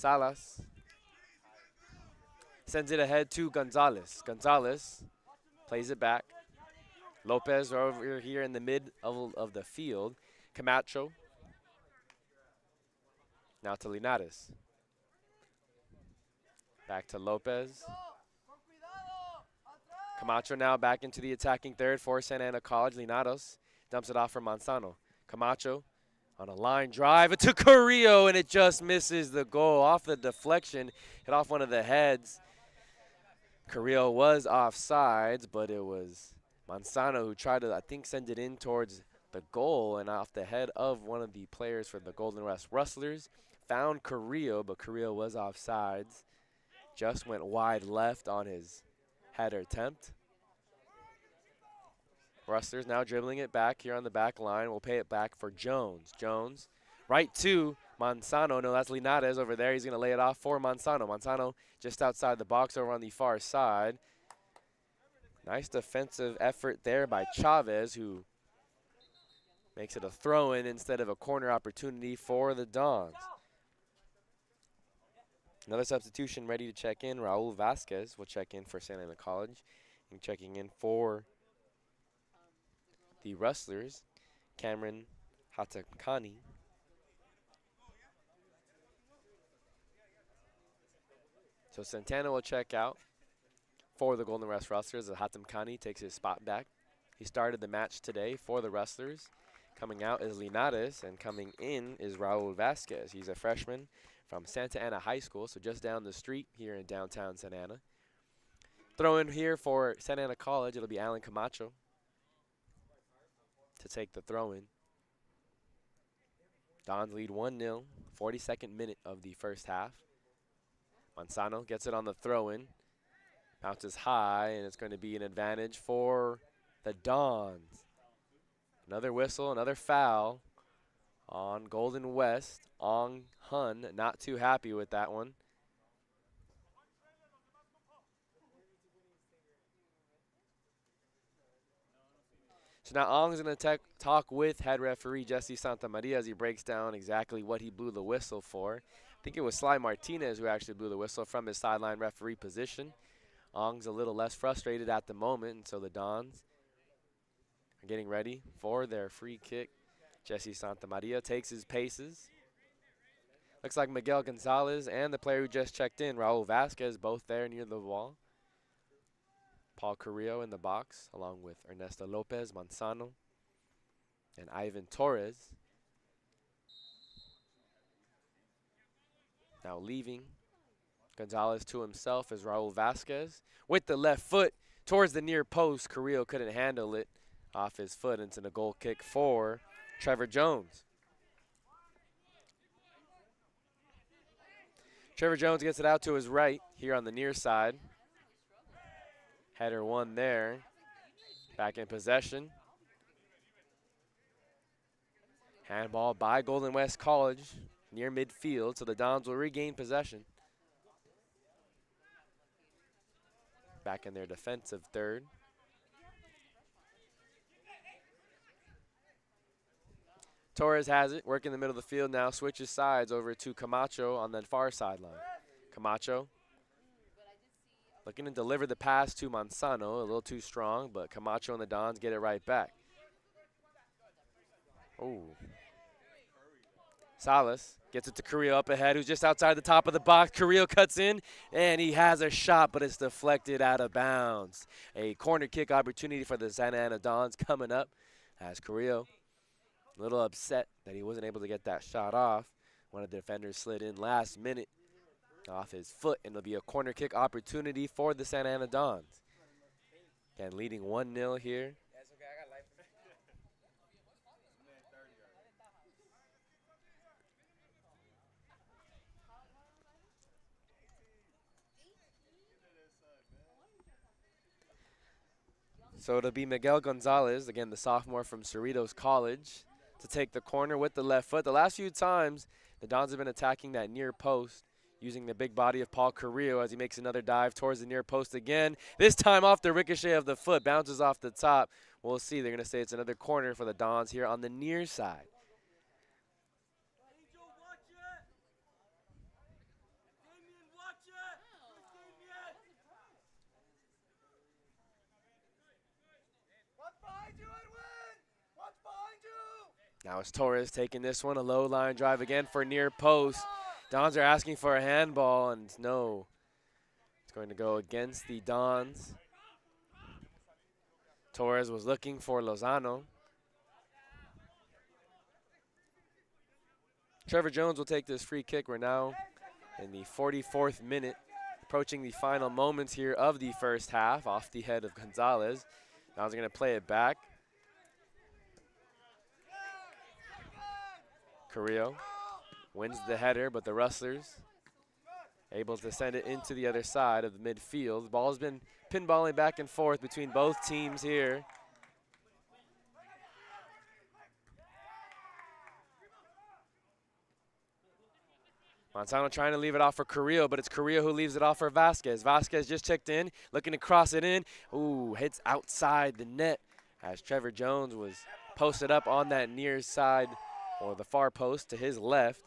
Salas sends it ahead to Gonzalez. Gonzalez plays it back. Lopez over here in the mid of the field. Camacho. Now to Linares. Back to Lopez. Camacho now back into the attacking third for Santa Ana College. Linares dumps it off for Manzano. Camacho on a line drive to Carrillo, and it just misses the goal. Off the deflection, hit off one of the heads. Carrillo was offsides, but it was Manzano who tried to, I think, send it in towards the goal and off the head of one of the players for the Golden West Rustlers. Found Carrillo, but Carrillo was offsides. Just went wide left on his header attempt. Rustlers now dribbling it back here on the back line. We'll pay it back for Jones. Jones right to Manzano. No, that's Linares over there. He's going to lay it off for Manzano. Manzano just outside the box over on the far side. Nice defensive effort there by Chavez, who makes it a throw-in instead of a corner opportunity for the Dons. Another substitution ready to check in. Raul Vasquez will check in for Santa Ana College. And checking in for the Rustlers, Cameron Hatakani. So Santana will check out for the Golden West Rustlers as Hatem Khani takes his spot back. He started the match today for the Rustlers. Coming out is Linares, and coming in is Raul Vasquez. He's a freshman from Santa Ana High School, so just down the street here in downtown Santa Ana. Throw in here for Santa Ana College, it'll be Alan Camacho to take the throw in. Dons lead 1-0, 42nd minute of the first half. Manzano gets it on the throw in. Bounces high, and it's going to be an advantage for the Dons. Another whistle, another foul on Golden West. Ong Hun not too happy with that one. So now Ong's going to talk with head referee Jesse Santamaria as he breaks down exactly what he blew the whistle for. I think it was Sly Martinez who actually blew the whistle from his sideline referee position. Ong's a little less frustrated at the moment, and so the Dons are getting ready for their free kick. Jesse Santamaria takes his paces. Looks like Miguel Gonzalez and the player who just checked in, Raul Vasquez, both there near the wall. Paul Carrillo in the box, along with Ernesto Lopez, Manzano, and Ivan Torres. Now leaving Gonzalez to himself is Raul Vasquez. With the left foot towards the near post, Carrillo couldn't handle it off his foot into the goal kick for Trevor Jones. Trevor Jones gets it out to his right here on the near side. Header one there. Back in possession. Handball by Golden West College near midfield, so the Dons will regain possession. Back in their defensive third. Torres has it, working the middle of the field now, switches sides over to Camacho on the far sideline. Camacho looking to deliver the pass to Manzano, a little too strong, but Camacho and the Dons get it right back. Oh. Salas gets it to Carrillo up ahead, who's just outside the top of the box. Carrillo cuts in, and he has a shot, but it's deflected out of bounds. A corner kick opportunity for the Santa Ana Dons coming up as Carrillo a little upset that he wasn't able to get that shot off. One of the defenders slid in last minute off his foot, and it'll be a corner kick opportunity for the Santa Ana Dons. Again, leading 1-0 here. So it'll be Miguel Gonzalez, again, the sophomore from Cerritos College, to take the corner with the left foot. The last few times, the Dons have been attacking that near post, using the big body of Paul Carrillo as he makes another dive towards the near post again. This time off the ricochet of the foot, bounces off the top. We'll see. They're going to say it's another corner for the Dons here on the near side. Now it's Torres taking this one, a low line drive again for near post. Dons are asking for a handball, and no. It's going to go against the Dons. Torres was looking for Lozano. Trevor Jones will take this free kick. We're now in the 44th minute, approaching the final moments here of the first half, off the head of Gonzalez. Dons are going to play it back. Carrillo wins the header, but the Rustlers able to send it into the other side of the midfield. The ball has been pinballing back and forth between both teams here. Montano trying to leave it off for Carrillo, but it's Carrillo who leaves it off for Vasquez. Vasquez just checked in, looking to cross it in. Ooh, hits outside the net as Trevor Jones was posted up on that near side, or the far post to his left.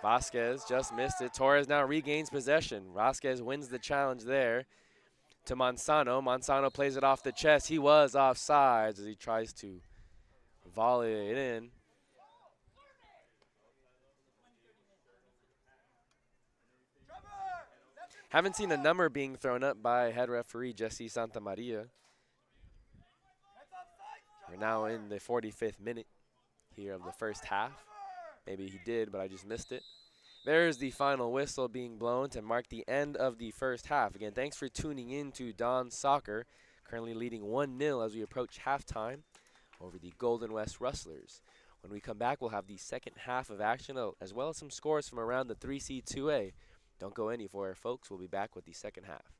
Vasquez just missed it. Torres now regains possession. Vasquez wins the challenge there to Manzano. Manzano plays it off the chest. He was offsides as he tries to volley it in. Haven't seen a number being thrown up by head referee Jesse Santamaria. We're now in the 45th minute here of the first half. Maybe he did, but I just missed it. There's the final whistle being blown to mark the end of the first half. Again, thanks for tuning in to Don Soccer, currently leading 1-0 as we approach halftime over the Golden West Rustlers. When we come back, we'll have the second half of action, as well as some scores from around the 3C2A. Don't go anywhere, folks. We'll be back with the second half.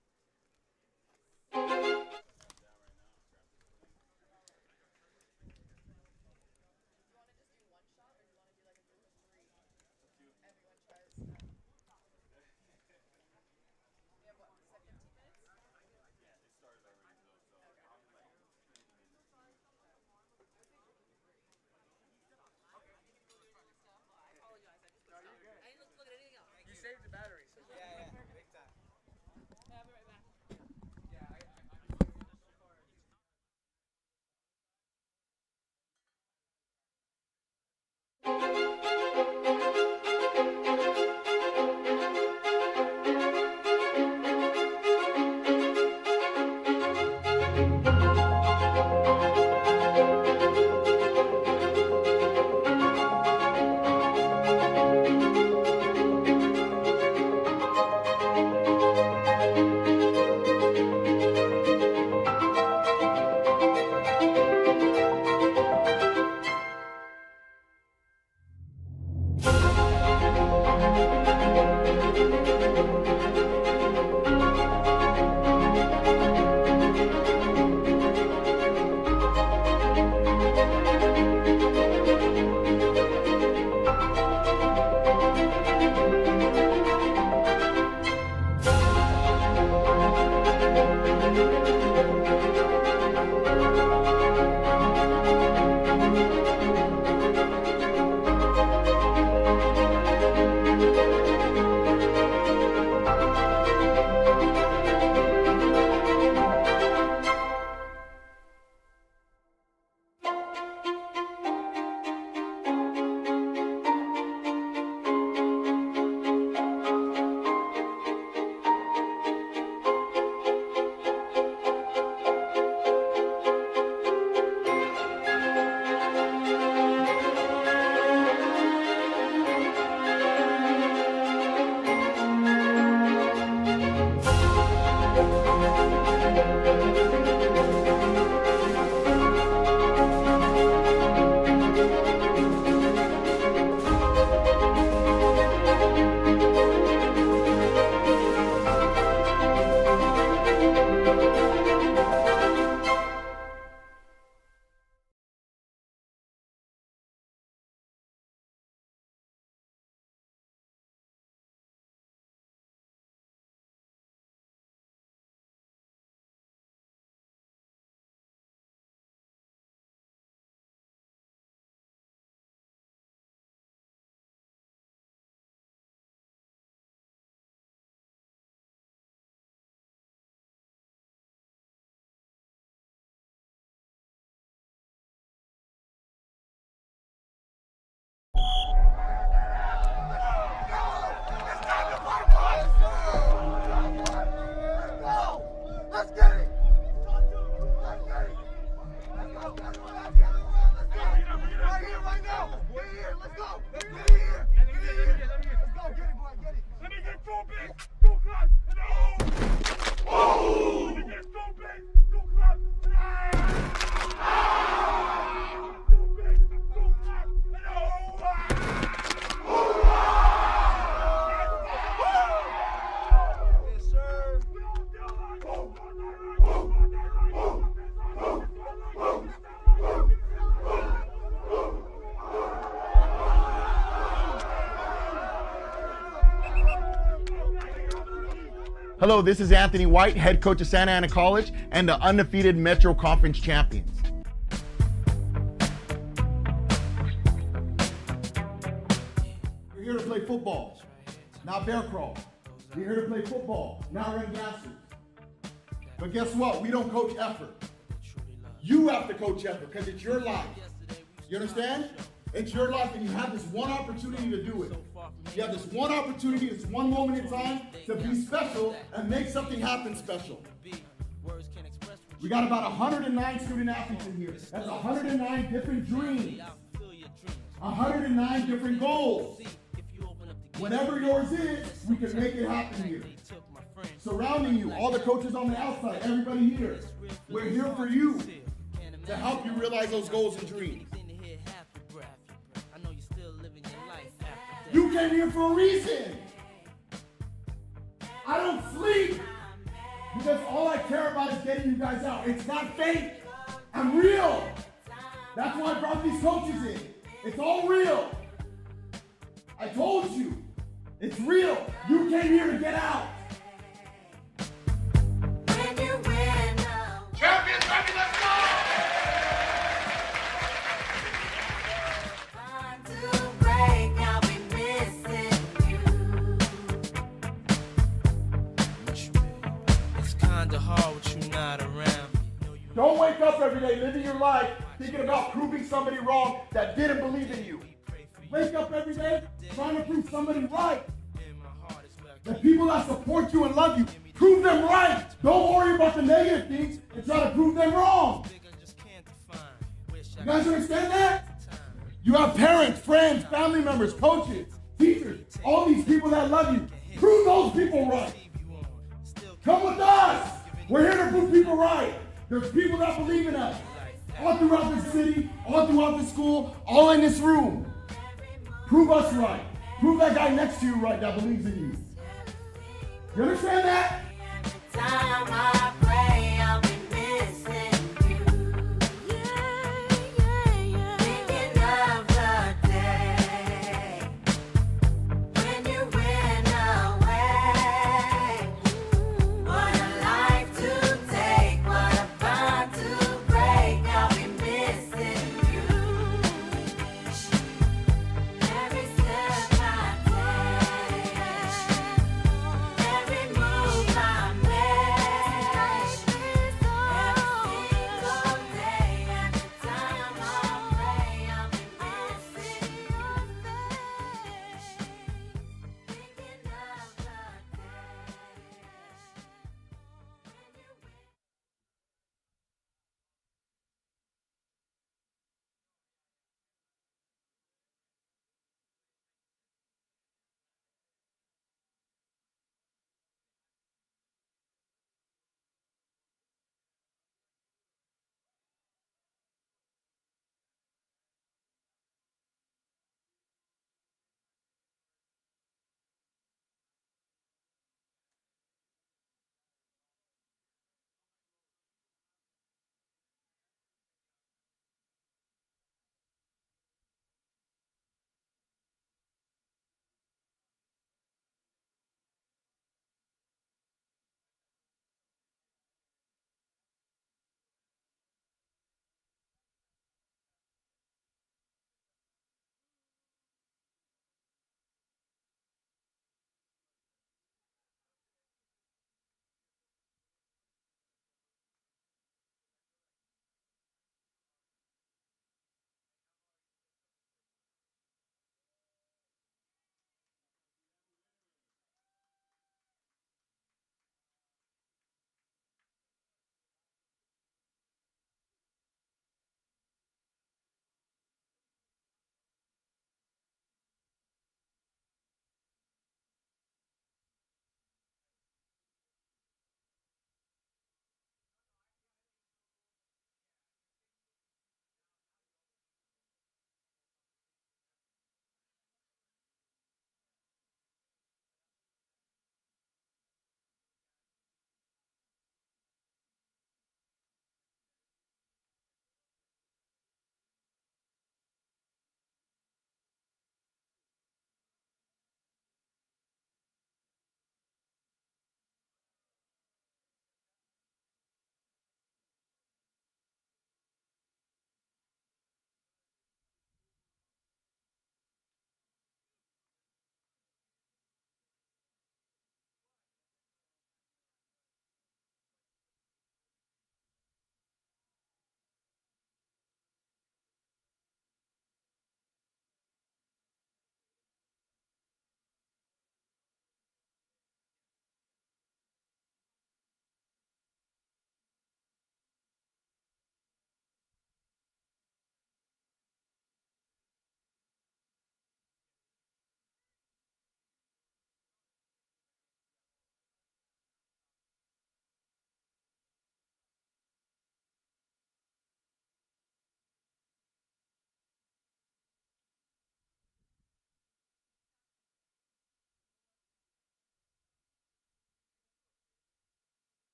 Hello, this is Anthony White, head coach of Santa Ana College and the undefeated Metro Conference champions. You're here to play football, not bear crawl. You're here to play football, not run gases. But guess what? We don't coach effort. You have to coach effort because it's your life. You understand? It's your life and you have this one opportunity to do it. You have this one opportunity, this one moment in time to be special and make something happen special. We got about 109 student athletes in here. That's 109 different dreams. 109 different goals. Whatever yours is, we can make it happen here. Surrounding you, all the coaches on the outside, everybody here. We're here for you to help you realize those goals and dreams. You came here for a reason. I don't sleep because all I care about is getting you guys out. It's not fake. I'm real. That's why I brought these coaches in. It's all real. I told you. It's real. You came here to get out. Champions, baby, let's go! Hard with you not around. Don't wake up every day living your life thinking about proving somebody wrong that didn't believe in you. Wake up every day trying to prove somebody right. The people that support you and love you, prove them right. Don't worry about the negative things and try to prove them wrong. You guys understand that? You have parents, friends, family members, coaches, teachers, all these people that love you. Prove those people right. Come with us. We're here to prove people right. There's people that believe in us. All throughout the city, all throughout the school, all in this room. Prove us right. Prove that guy next to you right that believes in you. You understand that? Time I pray I'll be missing you. Thinking of the day when you went away. What a life to take, what a bond to break. I'll be missing you. Every step I take, every move I make.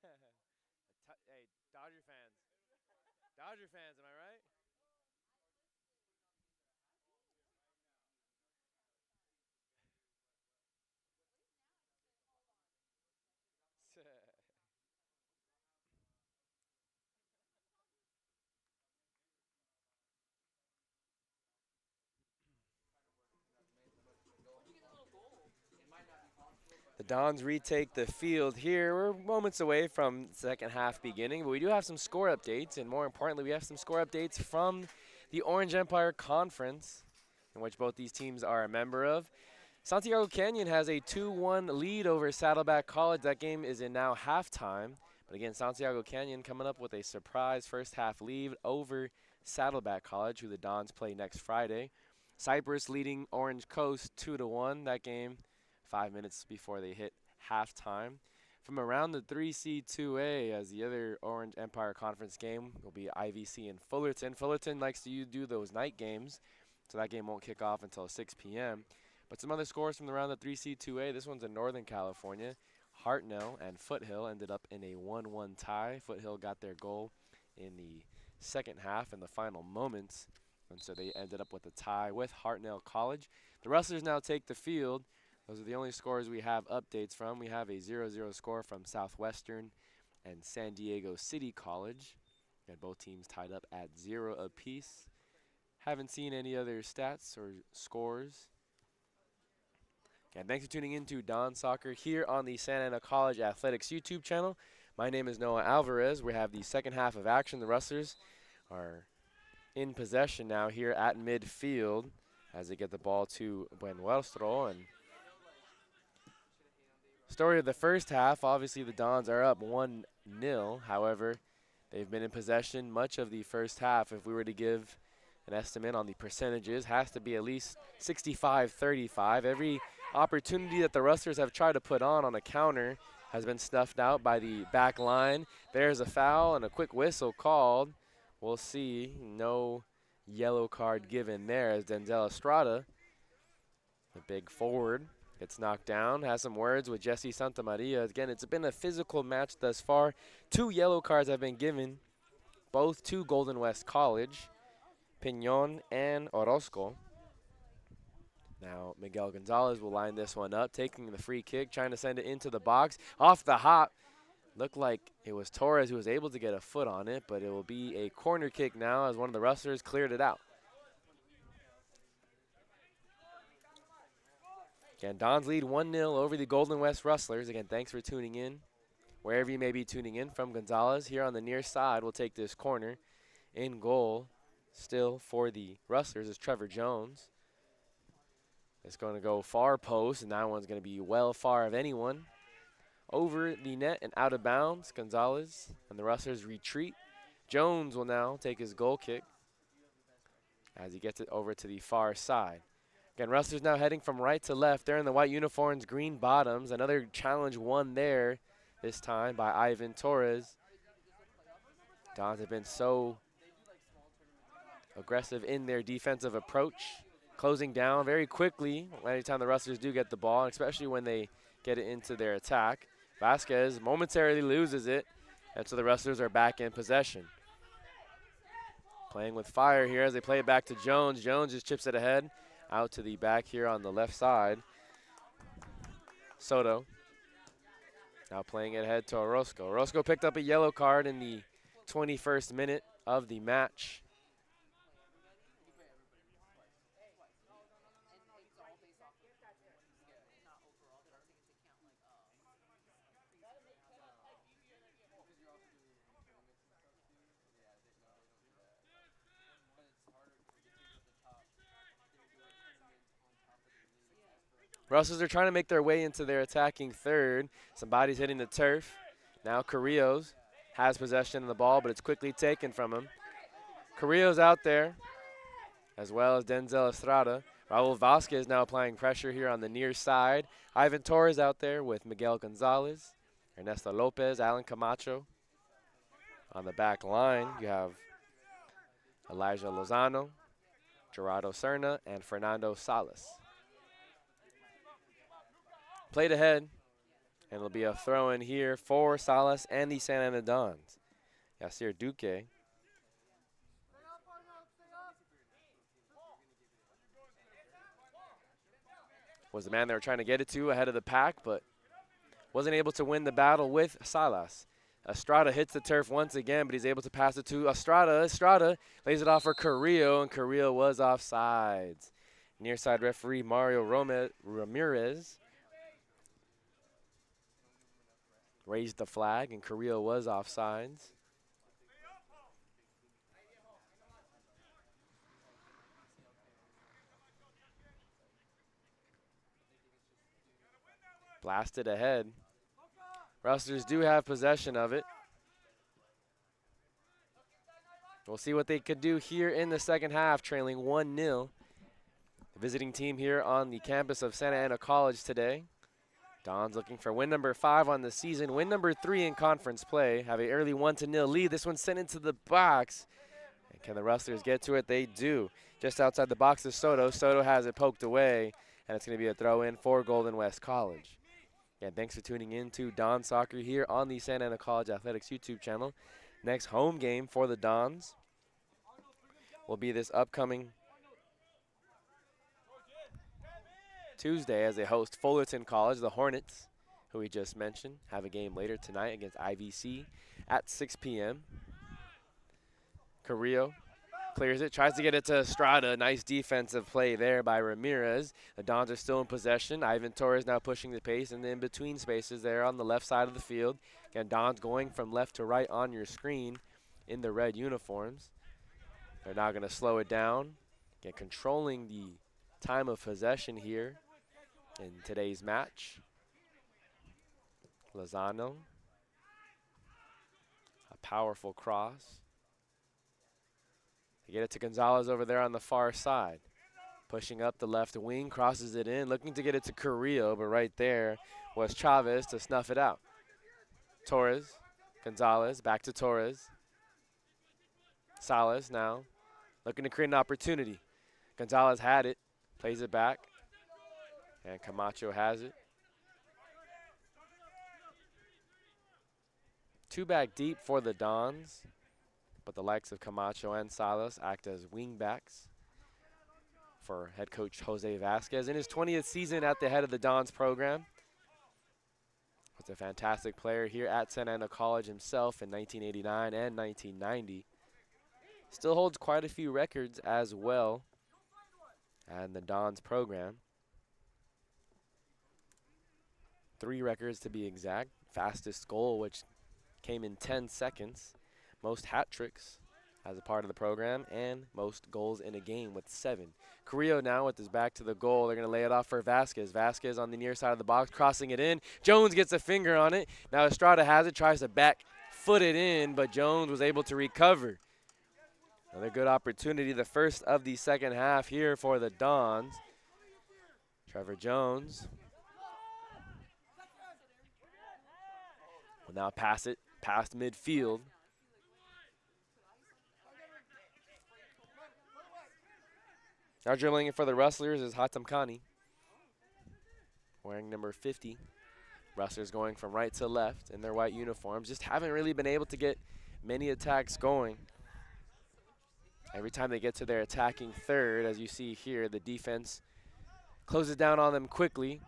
Hey, Dodger fans. Dodger fans, am I right? The Dons retake the field here. We're moments away from second half beginning, but we do have some score updates, and more importantly, we have some score updates from the Orange Empire Conference, in which both these teams are a member of. Santiago Canyon has a 2-1 lead over Saddleback College. That game is in now halftime. But again, Santiago Canyon coming up with a surprise first half lead over Saddleback College, who the Dons play next Friday. Cypress leading Orange Coast 2-1. That game 5 minutes before they hit halftime. From around the 3C 2A, as the other Orange Empire Conference game will be IVC and Fullerton. Fullerton likes to do those night games, so that game won't kick off until 6 p.m. But some other scores from around the 3C 2A. This one's in Northern California. Hartnell and Foothill ended up in a 1-1 tie. Foothill got their goal in the second half in the final moments, and so they ended up with a tie with Hartnell College. The Rustlers now take the field. Those are the only scores we have updates from. We have a 0-0 score from Southwestern and San Diego City College. And both teams tied up at 0 apiece. Haven't seen any other stats or scores. And thanks for tuning in to Don Soccer here on the Santa Ana College Athletics YouTube channel. My name is Noah Alvarez. We have the second half of action. The Rustlers are in possession now here at midfield as they get the ball to Buenhuestro. And story of the first half, obviously the Dons are up 1-0. However, they've been in possession much of the first half. If we were to give an estimate on the percentages, has to be at least 65-35. Every opportunity that the Rustlers have tried to put on a counter has been snuffed out by the back line. There's a foul and a quick whistle called. We'll see. No yellow card given there as Denzel Estrada, the big forward, gets knocked down. Has some words with Jesse Santamaria. Again, it's been a physical match thus far. 2 yellow cards have been given, both to Golden West College, Piñon and Orozco. Now Miguel Gonzalez will line this one up, taking the free kick, trying to send it into the box. Off the hop, looked like it was Torres who was able to get a foot on it, but it will be a corner kick now as one of the Rustlers cleared it out. Again, Dons lead 1-0 over the Golden West Rustlers. Again, thanks for tuning in. Wherever you may be tuning in from, Gonzalez here on the near side will take this corner. In goal still for the Rustlers is Trevor Jones. It's going to go far post, and that one's going to be well far of anyone. Over the net and out of bounds, Gonzalez and the Rustlers retreat. Jones will now take his goal kick as he gets it over to the far side. Again, Rustlers now heading from right to left. They're in the white uniforms, green bottoms. Another challenge won there, this time by Ivan Torres. Dons have been so aggressive in their defensive approach, closing down very quickly anytime the Rustlers do get the ball, especially when they get it into their attack. Vasquez momentarily loses it, and so the Rustlers are back in possession. Playing with fire here as they play it back to Jones. Jones just chips it ahead, out to the back here on the left side. Soto now playing it ahead to Orozco. Orozco picked up a yellow card in the 21st minute of the match. Rustlers are trying to make their way into their attacking third. Somebody's hitting the turf. Now Carrillos has possession of the ball, but it's quickly taken from him. Carrillos out there, as well as Denzel Estrada. Raul Vasquez now applying pressure here on the near side. Ivan Torres out there with Miguel Gonzalez, Ernesto Lopez, Alan Camacho. On the back line, you have Elijah Lozano, Gerardo Serna, and Fernando Salas. Played ahead, And it'll be a throw in here for Salas and the Santa Ana Dons. Yasir Duque. Was the man they were trying to get it to ahead of the pack, but wasn't able to win the battle with Salas. Estrada hits the turf once again, but he's able to pass it to Estrada. Estrada lays it off for Carrillo, and Carrillo was offsides. Near side referee Mario Ramirez raised the flag, and Carrillo was offsides. Blasted ahead. Rustlers do have possession of it. We'll see what they could do here in the second half, trailing 1-0. The visiting team here on the campus of Santa Ana College today. Dons looking for win number 5 on the season, win number 3 in conference play. Have an early 1-0 lead. This one's sent into the box. And can the Rustlers get to it? They do. Just outside the box is Soto. Soto has it poked away, and it's going to be a throw in for Golden West College. Again, thanks for tuning in to Don Soccer here on the Santa Ana College Athletics YouTube channel. Next home game for the Dons will be this upcoming Tuesday as they host Fullerton College. The Hornets, who we just mentioned, have a game later tonight against IVC at 6 p.m. Carrillo clears it, tries to get it to Estrada. Nice defensive play there by Ramirez. The Dons are still in possession. Ivan Torres now pushing the pace, and then between spaces there on the left side of the field. Again, Dons going from left to right on your screen in the red uniforms. They're now going to slow it down. Again, controlling the time of possession here in today's match. Lozano. A powerful cross. They get it to Gonzalez over there on the far side. Pushing up the left wing, crosses it in, looking to get it to Carrillo, but right there was Chavez to snuff it out. Torres, Gonzalez, back to Torres. Salas now looking to create an opportunity. Gonzalez had it, plays it back, and Camacho has it. 2 back deep for the Dons, but the likes of Camacho and Salas act as wing backs for head coach Jose Vasquez in his 20th season at the head of the Dons program. Was a fantastic player here at Santa Ana College himself in 1989 and 1990. Still holds quite a few records as well and the Dons program. 3 records to be exact. Fastest goal, which came in 10 seconds. Most hat tricks as a part of the program, and most goals in a game with 7. Carrillo now with his back to the goal. They're going to lay it off for Vasquez. Vasquez on the near side of the box, crossing it in. Jones gets a finger on it. Now Estrada has it, tries to back foot it in, but Jones was able to recover. Another good opportunity, the first of the second half here for the Dons. Trevor Jones will now pass it past midfield. Now dribbling it for the Rustlers is Hatem Khani, wearing number 50. Rustlers going from right to left in their white uniforms. Just haven't really been able to get many attacks going. Every time they get to their attacking third, as you see here, the defense closes down on them quickly.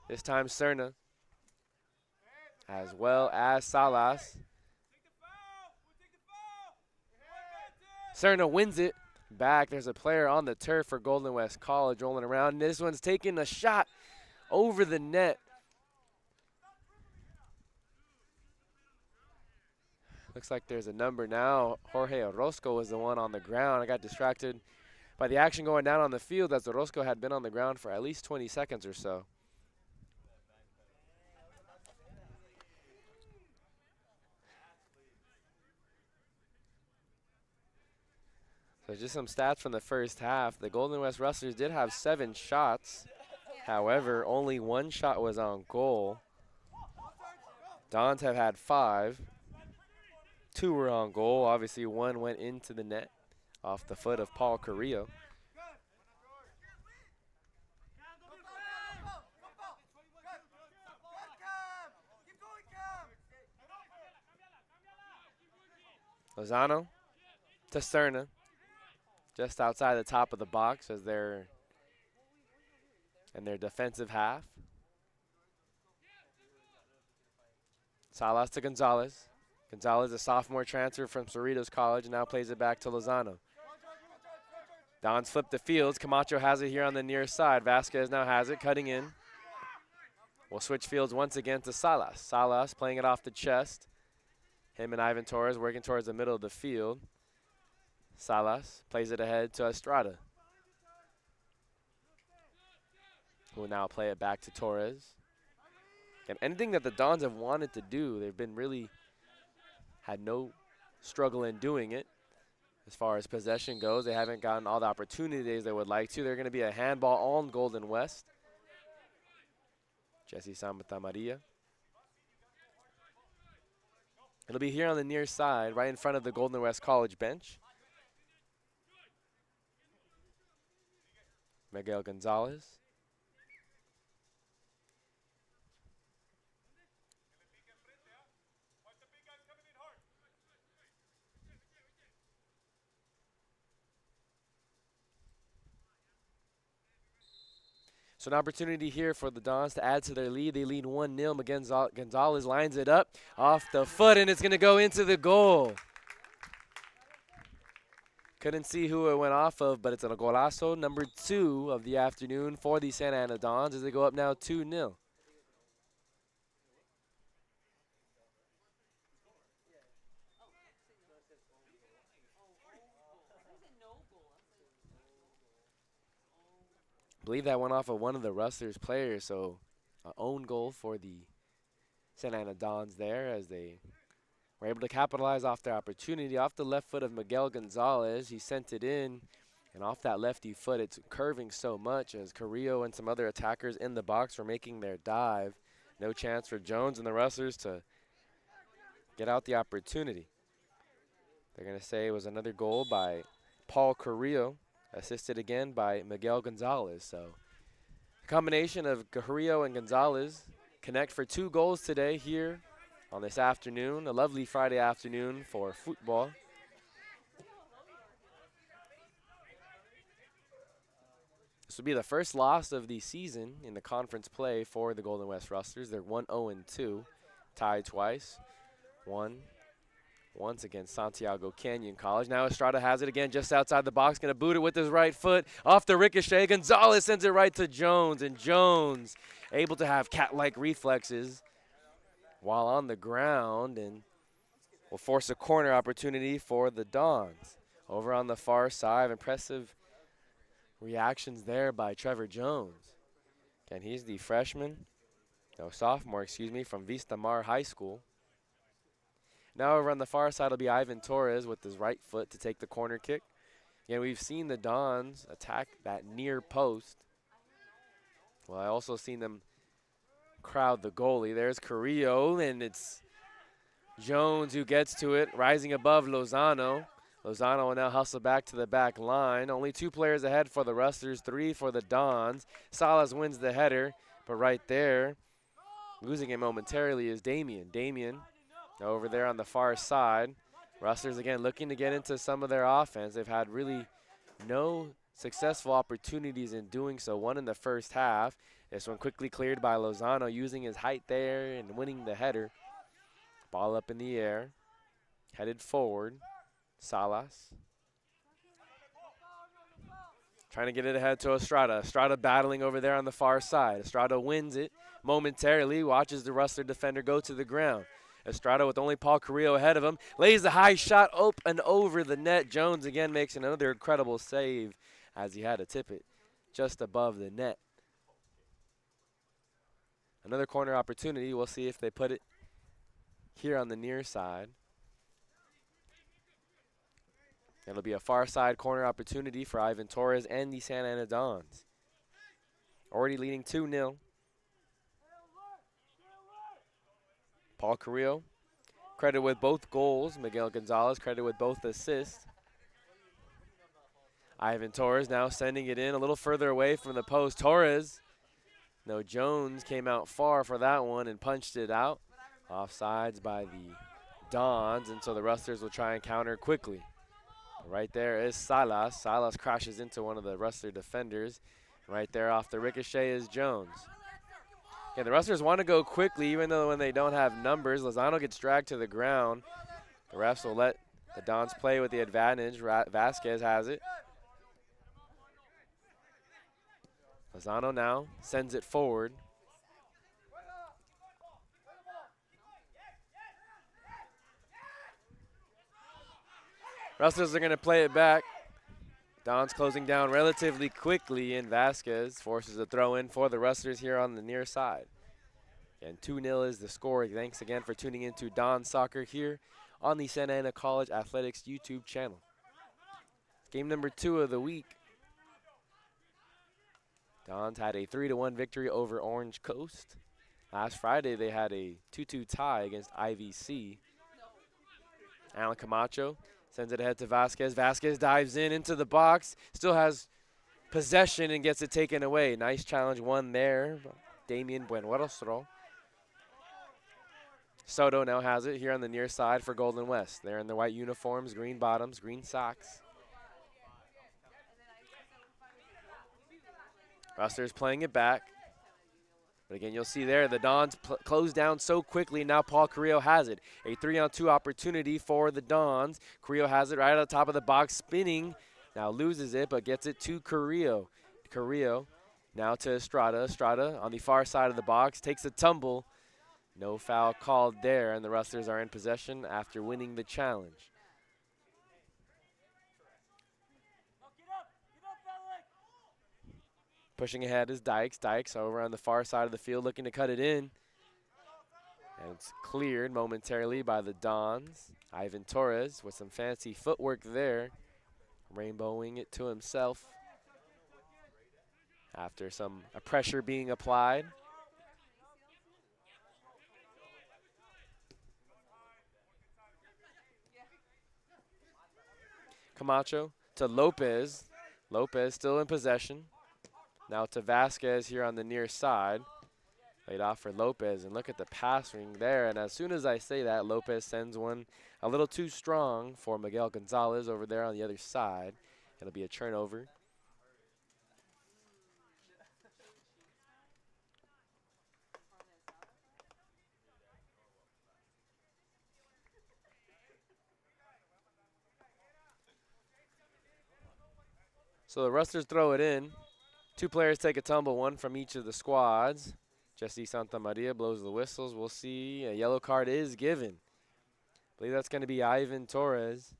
This time Serna, as well as Salas. Serna wins it. Back, there's a player on the turf for Golden West College rolling around. This one's taking a shot over the net. Looks like there's a number now. Jorge Orozco was the one on the ground. I got distracted by the action going down on the field as Orozco had been on the ground for at least 20 seconds or so. So just some stats from the first half. The Golden West Rustlers did have 7 shots. However, only 1 shot was on goal. Dons have had 5. 2 were on goal. Obviously, 1 went into the net off the foot of Paul Carrillo. Lozano to Cerna, just outside the top of the box as they're in their defensive half. Salas to Gonzalez. Gonzalez, a sophomore transfer from Cerritos College, and now plays it back to Lozano. Don's flipped the fields. Camacho has it here on the near side. Vasquez now has it, cutting in. We'll switch fields once again to Salas. Salas playing it off the chest. Him and Ivan Torres working towards the middle of the field. Salas plays it ahead to Estrada, who will now play it back to Torres. And anything that the Dons have wanted to do, they've been really had no struggle in doing it. As far as possession goes, they haven't gotten all the opportunities they would like to. They're going to be a handball on Golden West. Jesse Santa Maria. It'll be here on the near side, right in front of the Golden West College bench. Miguel Gonzalez. So an opportunity here for the Dons to add to their lead. They lead 1-0. Miguel Gonzalez lines it up off the foot, and it's going to go into the goal. Couldn't see who it went off of, but it's a golazo, number 2 of the afternoon for the Santa Ana Dons as they go up now 2-0. I believe that went off of one of the Rustlers players, so an own goal for the Santa Ana Dons there as they were able to capitalize off their opportunity. Off the left foot of Miguel Gonzalez, he sent it in, and off that lefty foot, it's curving so much as Carrillo and some other attackers in the box were making their dive. No chance for Jones and the Rustlers to get out the opportunity. They're going to say it was another goal by Paul Carrillo, assisted again by Miguel Gonzalez. So a combination of Carrillo and Gonzalez connect for 2 goals today here on this afternoon, a lovely Friday afternoon for football. This will be the first loss of the season in the conference play for the Golden West Rustlers. They're 1-0-2, tied twice, once against Santiago Canyon College. Now Estrada has it again just outside the box, going to boot it with his right foot. Off the ricochet, Gonzalez sends it right to Jones, and Jones able to have cat-like reflexes while on the ground and will force a corner opportunity for the Dons. Over on the far side, impressive reactions there by Trevor Jones. Again, he's the sophomore, from Vista Mar High School. Now over on the far side will be Ivan Torres with his right foot to take the corner kick. Again, we've seen the Dons attack that near post. Well, I also seen them crowd the goalie. There's Carrillo, and it's Jones who gets to it, rising above Lozano. Lozano will now hustle back to the back line. Only 2 players ahead for the Rustlers, 3 for the Dons. Salas wins the header, but right there, losing it momentarily is Damian. Damian over there on the far side. Rustlers again looking to get into some of their offense. They've had really no successful opportunities in doing so. One in the first half. This one quickly cleared by Lozano, using his height there and winning the header. Ball up in the air, headed forward. Salas trying to get it ahead to Estrada. Estrada battling over there on the far side. Estrada wins it momentarily, watches the Rustler defender go to the ground. Estrada with only Paul Carrillo ahead of him, lays a high shot up and over the net. Jones again makes another incredible save as he had to tip it just above the net. Another corner opportunity. We'll see if they put it here on the near side. It'll be a far side corner opportunity for Ivan Torres and the Santa Ana Dons. Already leading 2-0. Paul Carrillo, credit with both goals. Miguel Gonzalez, credit with both assists. Ivan Torres now sending it in a little further away from the post. Torres, no, Jones came out far for that one and punched it out. Offsides by the Dons, and so the Rustlers will try and counter quickly. Right there is Salas. Salas crashes into one of the Rustler defenders. Right there off the ricochet is Jones. Yeah, the Rustlers want to go quickly, even though when they don't have numbers, Lozano gets dragged to the ground. The refs will let the Dons play with the advantage. Vasquez has it. Lozano now sends it forward. Rustlers are going to play it back. Dons closing down relatively quickly, and Vasquez forces a throw in for the Rustlers here on the near side. And 2-0 is the score. Thanks again for tuning into Don Soccer here on the Santa Ana College Athletics YouTube channel. Game number 2 of the week. Dons had a 3-1 victory over Orange Coast. Last Friday they had a 2-2 tie against IVC. Alan Camacho sends it ahead to Vasquez. Vasquez dives into the box. Still has possession and gets it taken away. Nice challenge won there. Damian Buenrostro. Soto now has it here on the near side for Golden West. They're in the white uniforms, green bottoms, green socks. Rustlers playing it back. But again, you'll see there, the Dons close down so quickly. Now Paul Carrillo has it. A 3-on-2 opportunity for the Dons. Carrillo has it right at the top of the box, spinning. Now loses it, but gets it to Carrillo. Carrillo now to Estrada. Estrada on the far side of the box, takes a tumble. No foul called there, and the Rustlers are in possession after winning the challenge. Pushing ahead is Dykes. Dykes over on the far side of the field looking to cut it in. And it's cleared momentarily by the Dons. Ivan Torres with some fancy footwork there. Rainbowing it to himself after some pressure being applied. Camacho to Lopez. Lopez still in possession. Now to Vasquez here on the near side. Laid off for Lopez, and look at the pass ring there. And as soon as I say that, Lopez sends one a little too strong for Miguel Gonzalez over there on the other side. It'll be a turnover. So the Rustlers throw it in. 2 players take a tumble, one from each of the squads. Jesse Santamaria blows the whistles. We'll see. A yellow card is given. I believe that's going to be Ivan Torres.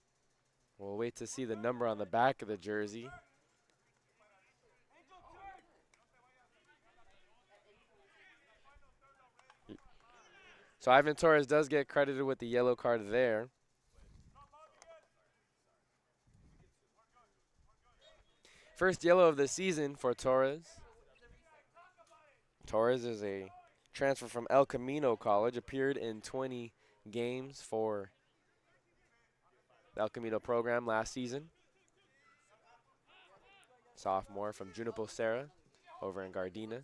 We'll wait to see the number on the back of the jersey. So Ivan Torres does get credited with the yellow card there. First yellow of the season for Torres. Torres is a transfer from El Camino College, appeared in 20 games for the El Camino program last season. Sophomore from Junipo Serra over in Gardena.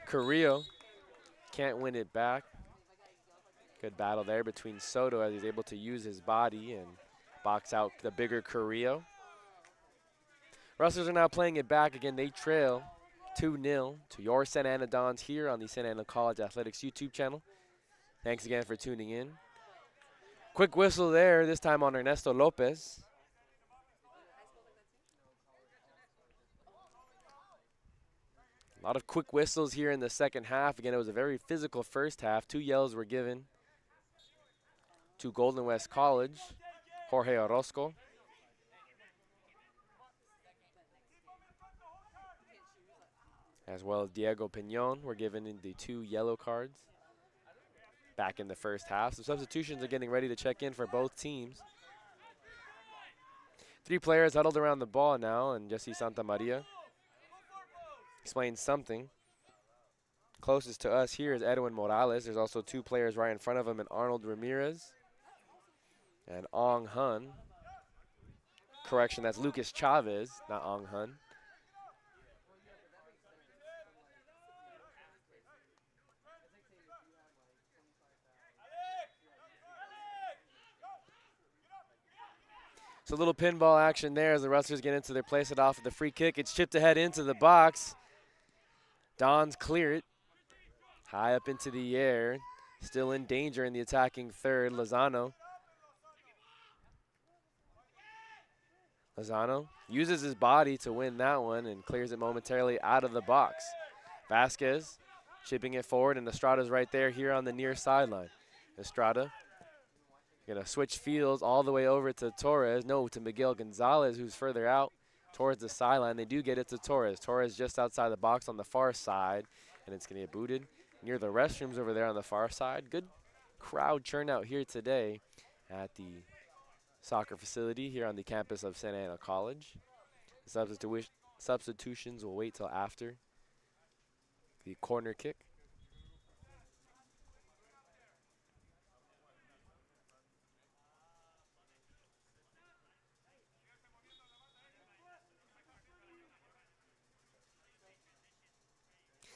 Carrillo can't win it back. Good battle there between Soto as he's able to use his body and box out the bigger Carrillo. Rustlers are now playing it back again. They trail 2-0 to your Santa Ana Dons here on the Santa Ana College Athletics YouTube channel. Thanks again for tuning in. Quick whistle there, this time on Ernesto Lopez. A lot of quick whistles here in the second half. Again, it was a very physical first half. 2 yells were given to Golden West College. Jorge Orozco. As well as Diego Piñon were given in the 2 yellow cards back in the first half. So substitutions are getting ready to check in for both teams. 3 players huddled around the ball now, and Jesse Santamaria explains something. Closest to us here is Edwin Morales. There's also 2 players right in front of him, and Arnold Ramirez and Ong Hun. Correction, that's Lucas Chavez, not Ong Hun. a little pinball action there as the Rustlers get into their place it off with the free kick. It's chipped ahead into the box. Dons clear it. High up into the air. Still in danger in the attacking third, Lozano. Lozano uses his body to win that one and clears it momentarily out of the box. Vasquez chipping it forward, and Estrada's right there here on the near sideline. Estrada gonna switch fields all the way over to Torres. No, to Miguel Gonzalez, who's further out towards the sideline. They do get it to Torres. Torres just outside the box on the far side, and it's gonna get booted near the restrooms over there on the far side. Good crowd churn out here today at the soccer facility here on the campus of Santa Ana College. The substitutions will wait till after the corner kick.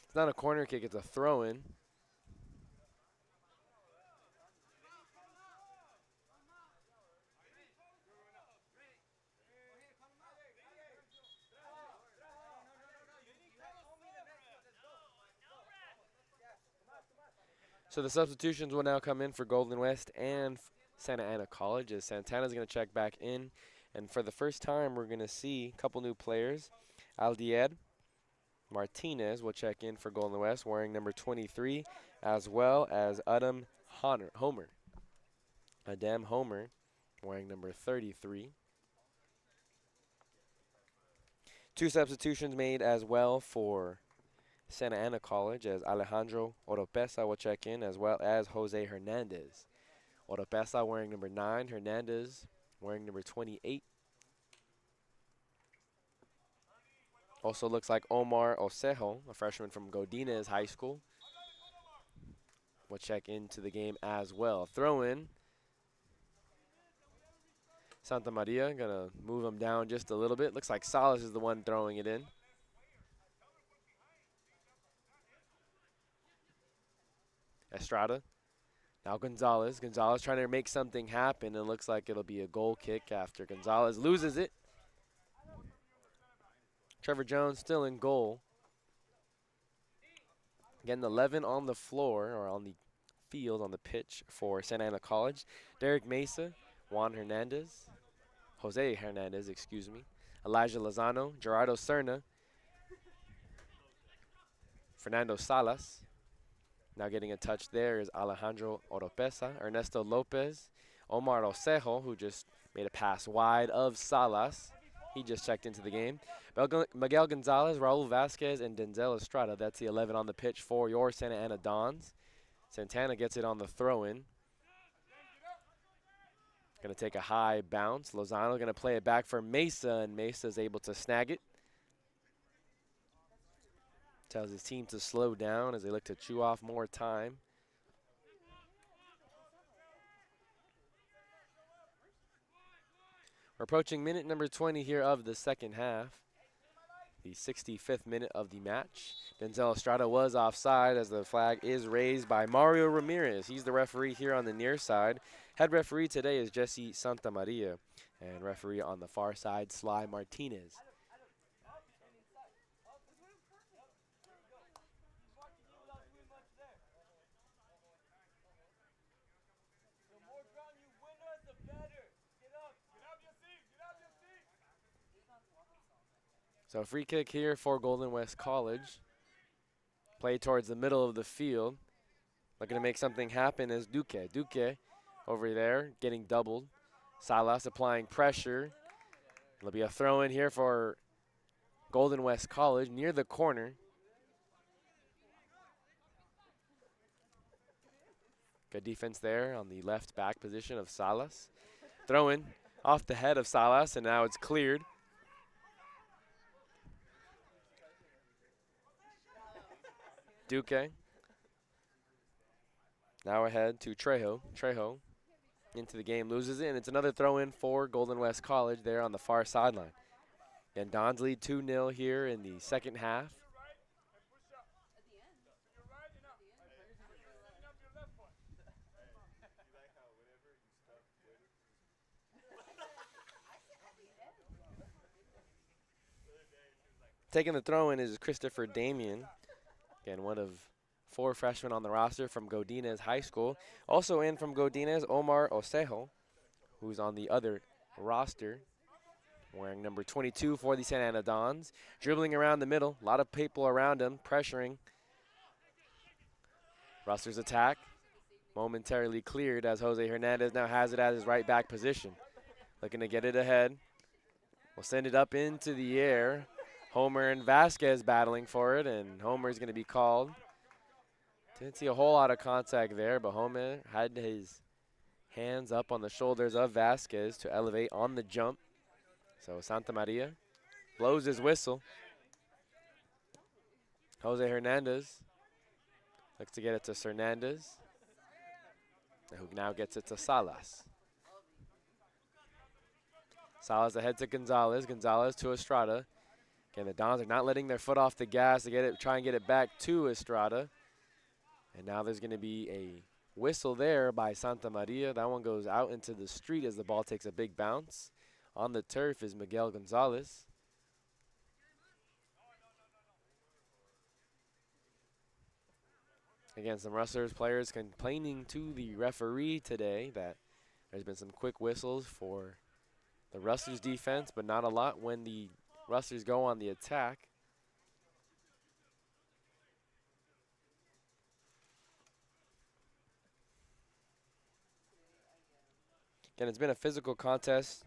It's not a corner kick, it's a throw-in. So the substitutions will now come in for Golden West and Santa Ana College as Santana's going to check back in. And for the first time, we're going to see a couple new players. Aldier Martinez will check in for Golden West wearing number 23, as well as Adam Homer. Adam Homer wearing number 33. Two substitutions made as well for Santa Ana College as Alejandro Oropesa will check in, as well as Jose Hernandez. Oropesa wearing number 9, Hernandez wearing number 28. Also looks like Omar Osejo, a freshman from Godinez High School, will check into the game as well. Throw in. Santa Maria gonna move him down just a little bit. Looks like Salas is the one throwing it in. Estrada. Now Gonzalez. Gonzalez trying to make something happen. It looks like it'll be a goal kick after Gonzalez loses it. Trevor Jones still in goal. Again, 11 on the floor, or on the field, on the pitch for Santa Ana College. Derek Mesa, Juan Hernandez, Jose Hernandez, excuse me, Elijah Lozano, Gerardo Serna, Fernando Salas. Now getting a touch there is Alejandro Oropesa, Ernesto Lopez, Omar Osejo, who just made a pass wide of Salas. He just checked into the game. Miguel Gonzalez, Raul Vasquez, and Denzel Estrada. That's the 11 on the pitch for your Santa Ana Dons. Santana gets it on the throw-in. Going to take a high bounce. Lozano going to play it back for Mesa, and Mesa's able to snag it. Tells his team to slow down as they look to chew off more time. We're approaching minute number 20 here of the second half. The 65th minute of the match. Denzel Estrada was offside as the flag is raised by Mario Ramirez. He's the referee here on the near side. Head referee today is Jesse Santamaria. And referee on the far side, Sly Martinez. So free kick here for Golden West College. Play towards the middle of the field. Looking to make something happen is Duque. Duque over there getting doubled. Salas applying pressure. It'll be a throw in here for Golden West College near the corner. Good defense there on the left back position of Salas. Throw in off the head of Salas, and now it's cleared. Duque. Now ahead to Trejo. Trejo into the game, loses it, and it's another throw in for Golden West College there on the far sideline. And Dons lead 2-0 here in the second half. Taking the throw in is Christopher Damien. Again, one of 4 freshmen on the roster from Godinez High School. Also in from Godinez, Omar Osejo, who's on the other roster, wearing number 22 for the Santa Ana Dons. Dribbling around the middle, a lot of people around him, pressuring. Rustlers attack, momentarily cleared as Jose Hernandez now has it at his right back position. Looking to get it ahead. We'll send it up into the air. Homer and Vasquez battling for it, and Homer's going to be called. Didn't see a whole lot of contact there, but Homer had his hands up on the shoulders of Vasquez to elevate on the jump. So Santa Maria blows his whistle. Jose Hernandez looks to get it to Hernandez, who now gets it to Salas. Salas ahead to Gonzalez. Gonzalez to Estrada. Again, the Dons are not letting their foot off the gas to try and get it back to Estrada. And now there's going to be a whistle there by Santa Maria. That one goes out into the street as the ball takes a big bounce. On the turf is Miguel Gonzalez. Again, some Rustlers players complaining to the referee today that there's been some quick whistles for the Rustlers defense, but not a lot when the Rustlers go on the attack. Again, it's been a physical contest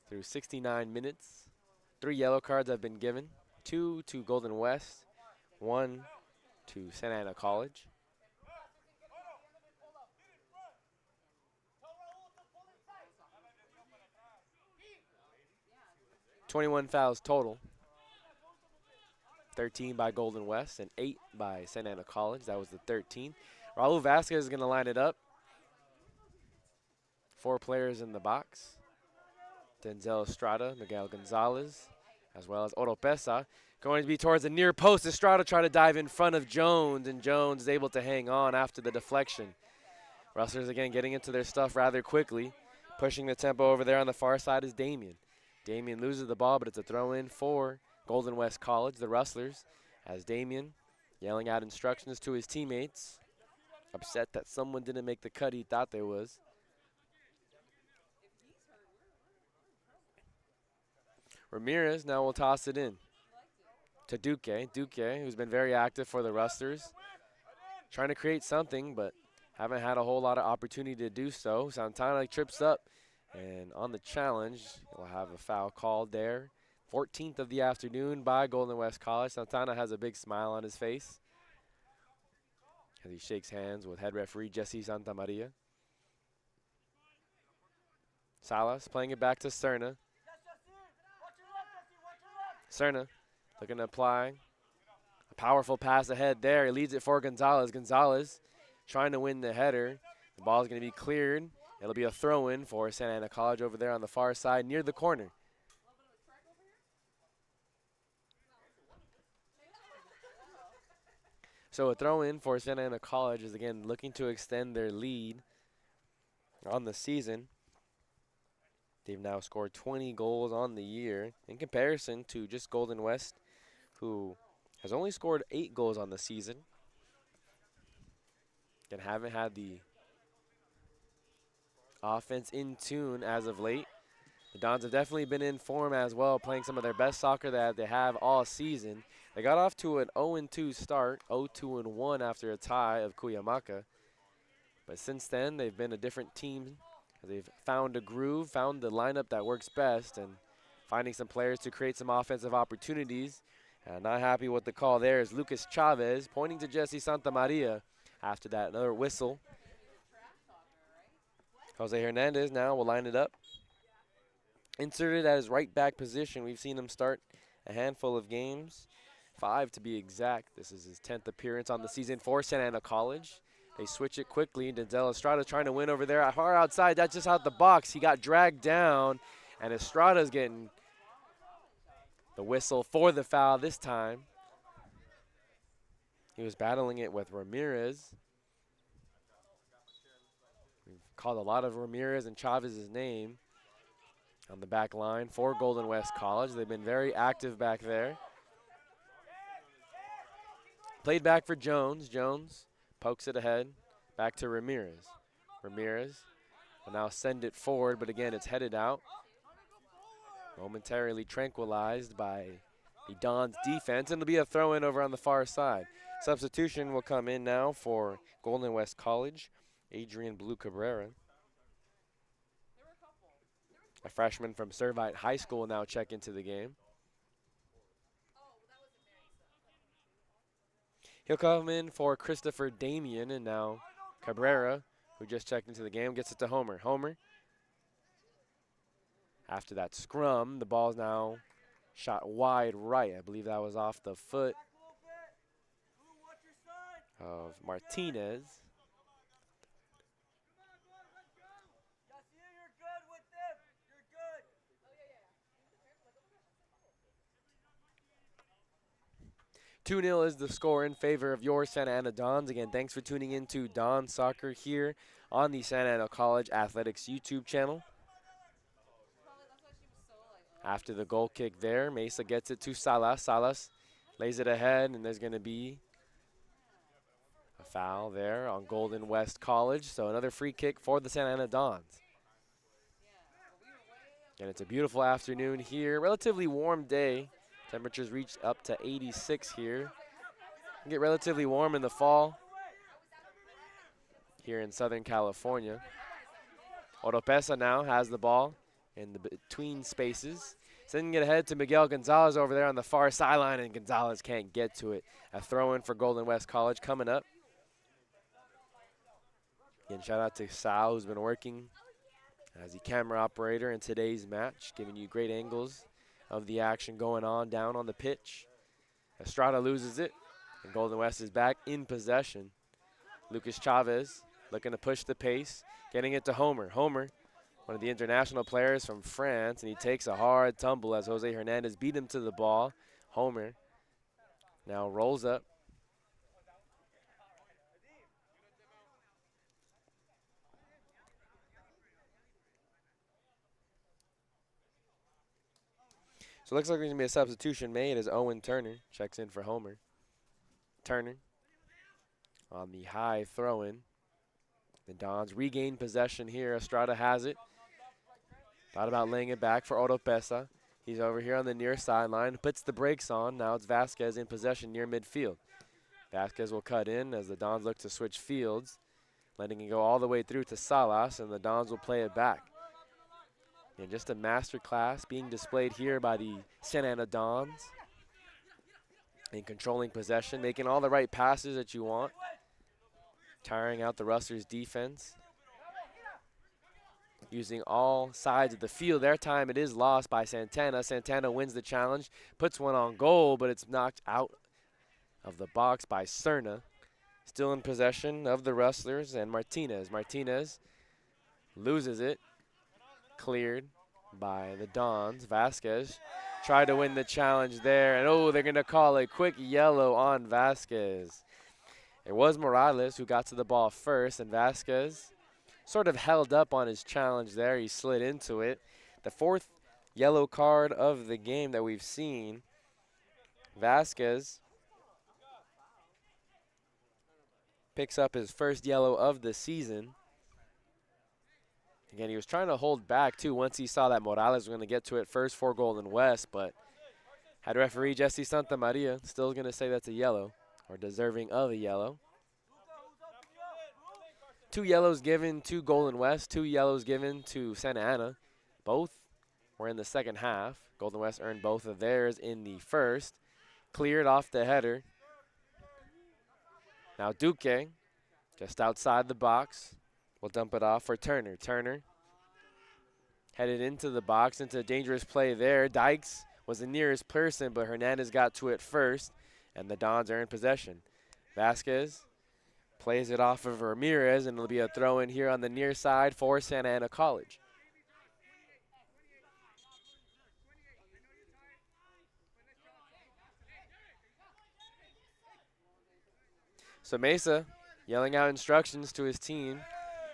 through 69 minutes. 3 yellow cards have been given. 2 to Golden West, 1 to Santa Ana College. "21 fouls total. 13 by Golden West and 8 by Santa Ana College. That was the 13th. Raul Vasquez is going to line it up. 4 players in the box. Denzel Estrada, Miguel Gonzalez, as well as Oropesa. Going to be towards the near post. Estrada trying to dive in front of Jones, and Jones is able to hang on after the deflection. Rustlers again getting into their stuff rather quickly. Pushing the tempo over there on the far side is Damien. Damien loses the ball, but it's a throw in for Golden West College, the Rustlers, as Damien yelling out instructions to his teammates. Upset that someone didn't make the cut he thought there was. Ramirez now will toss it in to Duque. Duque, who's been very active for the Rustlers, trying to create something, but haven't had a whole lot of opportunity to do so. Santana trips up, and on the challenge, we'll have a foul called there. 14th of the afternoon by Golden West College. Santana has a big smile on his face as he shakes hands with head referee Jesse Santamaria. Salas playing it back to Serna. Serna looking to apply a powerful pass ahead there. He leads it for Gonzalez. Gonzalez trying to win the header. The ball is going to be cleared. It'll be a throw-in for Santa Ana College over there on the far side near the corner. So a throw-in for Santa Ana College is, again, looking to extend their lead on the season. They've now scored 20 goals on the year in comparison to just Golden West, who has only scored 8 goals on the season and haven't had the offense in tune as of late. The Dons have definitely been in form as well, playing some of their best soccer that they have all season. They got off to an 0-2 start, 0-2-1 after a tie of Cuyamaca. But since then, they've been a different team. They've found a groove, found the lineup that works best, and finding some players to create some offensive opportunities. Not happy with the call there is Lucas Chavez pointing to Jesse Santamaria after that. Another whistle. Jose Hernandez now will line it up. Inserted at his right back position. We've seen him start a handful of games, 5 to be exact. This is his 10th appearance on the season for Santa Ana College. They switch it quickly. Denzel Estrada trying to win over there. Far outside, that's just out the box. He got dragged down, and Estrada's getting the whistle for the foul this time. He was battling it with Ramirez. We've called a lot of Ramirez and Chavez's name. on the back line for Golden West College. They've been very active back there. Played back for Jones. Jones pokes it ahead. Back to Ramirez. Ramirez will now send it forward, but again, it's headed out. Momentarily tranquilized by the Dons defense, and it'll be a throw-in over on the far side. Substitution will come in now for Golden West College. Adrian Blue Cabrera, a freshman from Servite High School, will now check into the game. He'll come in for Christopher Damian, and now Cabrera, who just checked into the game, gets it to Homer. Homer, after that scrum, the ball's now shot wide right. I believe that was off the foot of Martinez. Two 2-0 is the score in favor of your Santa Ana Dons. Again, thanks for tuning in to Don Soccer here on the Santa Ana College Athletics YouTube channel. After the goal kick there, Mesa gets it to Salas. Salas lays it ahead, and there's going to be a foul there on Golden West College. So another free kick for the Santa Ana Dons. And it's a beautiful afternoon here. Relatively warm day. Temperatures reached up to 86 here. Get relatively warm in the fall here in Southern California. Oropesa now has the ball in the between spaces. Sending it ahead to Miguel Gonzalez over there on the far sideline, and Gonzalez can't get to it. A throw-in for Golden West College coming up. Again, shout out to Sal, who's been working as the camera operator in today's match, giving you great angles of the action going on down on the pitch. Estrada loses it, and Golden West is back in possession. Lucas Chavez looking to push the pace, getting it to Homer. Homer, one of the international players from France, and he takes a hard tumble as Jose Hernandez beat him to the ball. Homer now rolls up. So it looks like there's going to be a substitution made as Owen Turner checks in for Homer. Turner on the high throw-in. The Dons regain possession here. Estrada has it. Thought about laying it back for Oropesa. He's over here on the near sideline. Puts the brakes on. Now it's Vasquez in possession near midfield. Vasquez will cut in as the Dons look to switch fields. Letting it go all the way through to Salas, and the Dons will play it back. And just a master class being displayed here by the Santa Ana Dons in controlling possession, making all the right passes that you want, tiring out the Rustlers' defense, using all sides of the field. Their time it is lost by Santana. Santana wins the challenge, puts one on goal, but it's knocked out of the box by Cerna. Still in possession of the Rustlers and Martinez. Martinez loses it. Cleared by the Dons. Vasquez tried to win the challenge there, and oh, they're going to call a quick yellow on Vasquez. It was Morales who got to the ball first, and Vasquez sort of held up on his challenge there. He slid into it. The fourth yellow card of the game that we've seen. Vasquez picks up his first yellow of the season. Again, he was trying to hold back, too, once he saw that Morales was going to get to it first for Golden West, but had referee Jesse Santamaria still going to say that's a yellow, or deserving of a yellow. 2 yellows given to Golden West, 2 yellows given to Santa Ana. Both were in the second half. Golden West earned both of theirs in the first. Cleared off the header. Now Duque, just outside the box. We'll dump it off for Turner. Turner headed into the box, into a dangerous play there. Dykes was the nearest person, but Hernandez got to it first, and the Dons are in possession. Vasquez plays it off of Ramirez, and it'll be a throw-in here on the near side for Santa Ana College. So Mesa yelling out instructions to his team.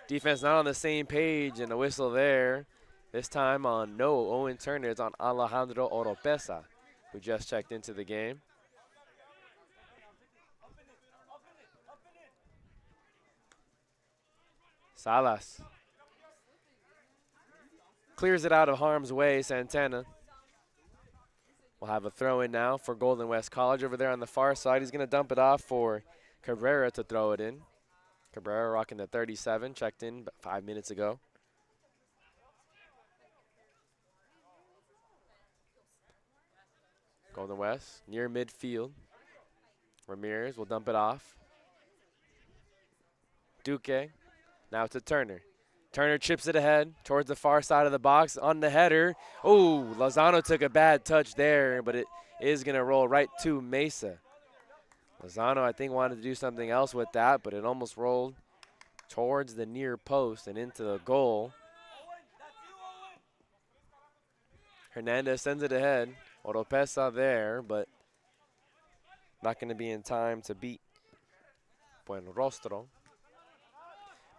Defense not on the same page, and a whistle there. This time on no Owen Turner, it's on Alejandro Oropesa, who just checked into the game. Salas clears it out of harm's way. Santana will have a throw in now for Golden West College over there on the far side. He's going to dump it off for Cabrera to throw it in. Cabrera rocking the 37, checked in about 5 minutes ago. Golden West near midfield. Ramirez will dump it off. Duque, now to Turner. Turner chips it ahead towards the far side of the box on the header. Oh, Lozano took a bad touch there, but it is going to roll right to Mesa. Lozano, I think, wanted to do something else with that, but it almost rolled towards the near post and into the goal. Hernandez sends it ahead. Oropesa there, but not going to be in time to beat Buen Rostro.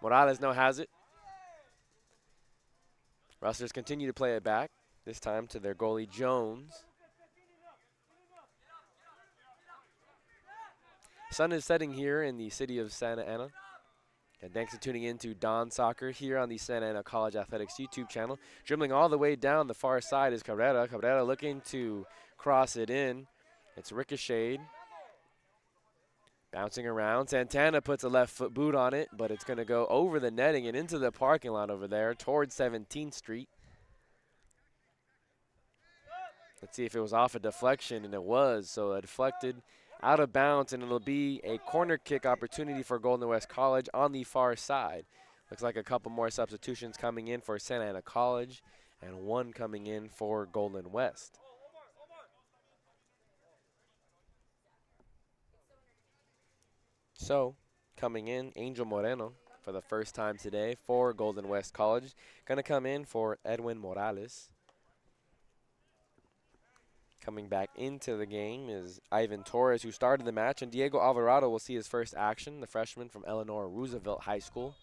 Morales now has it. Rustlers continue to play it back, this time to their goalie Jones. Sun is setting here in the city of Santa Ana. And thanks for tuning in to Don Soccer here on the Santa Ana College Athletics YouTube channel. Dribbling all the way down the far side is Cabrera. Cabrera looking to cross it in. It's ricocheted. Bouncing around. Santana puts a left foot boot on it, but it's going to go over the netting and into the parking lot over there towards 17th Street. Let's see if it was off a deflection, and it was. So it deflected out of bounds, and it'll be a corner kick opportunity for Golden West College on the far side. Looks like a couple more substitutions coming in for Santa Ana College and one coming in for Golden West. So, coming in, Angel Moreno for the first time today for Golden West College. Going to come in for Edwin Morales. Coming back into the game is Ivan Torres, who started the match, and Diego Alvarado will see his first action, the freshman from Eleanor Roosevelt High School.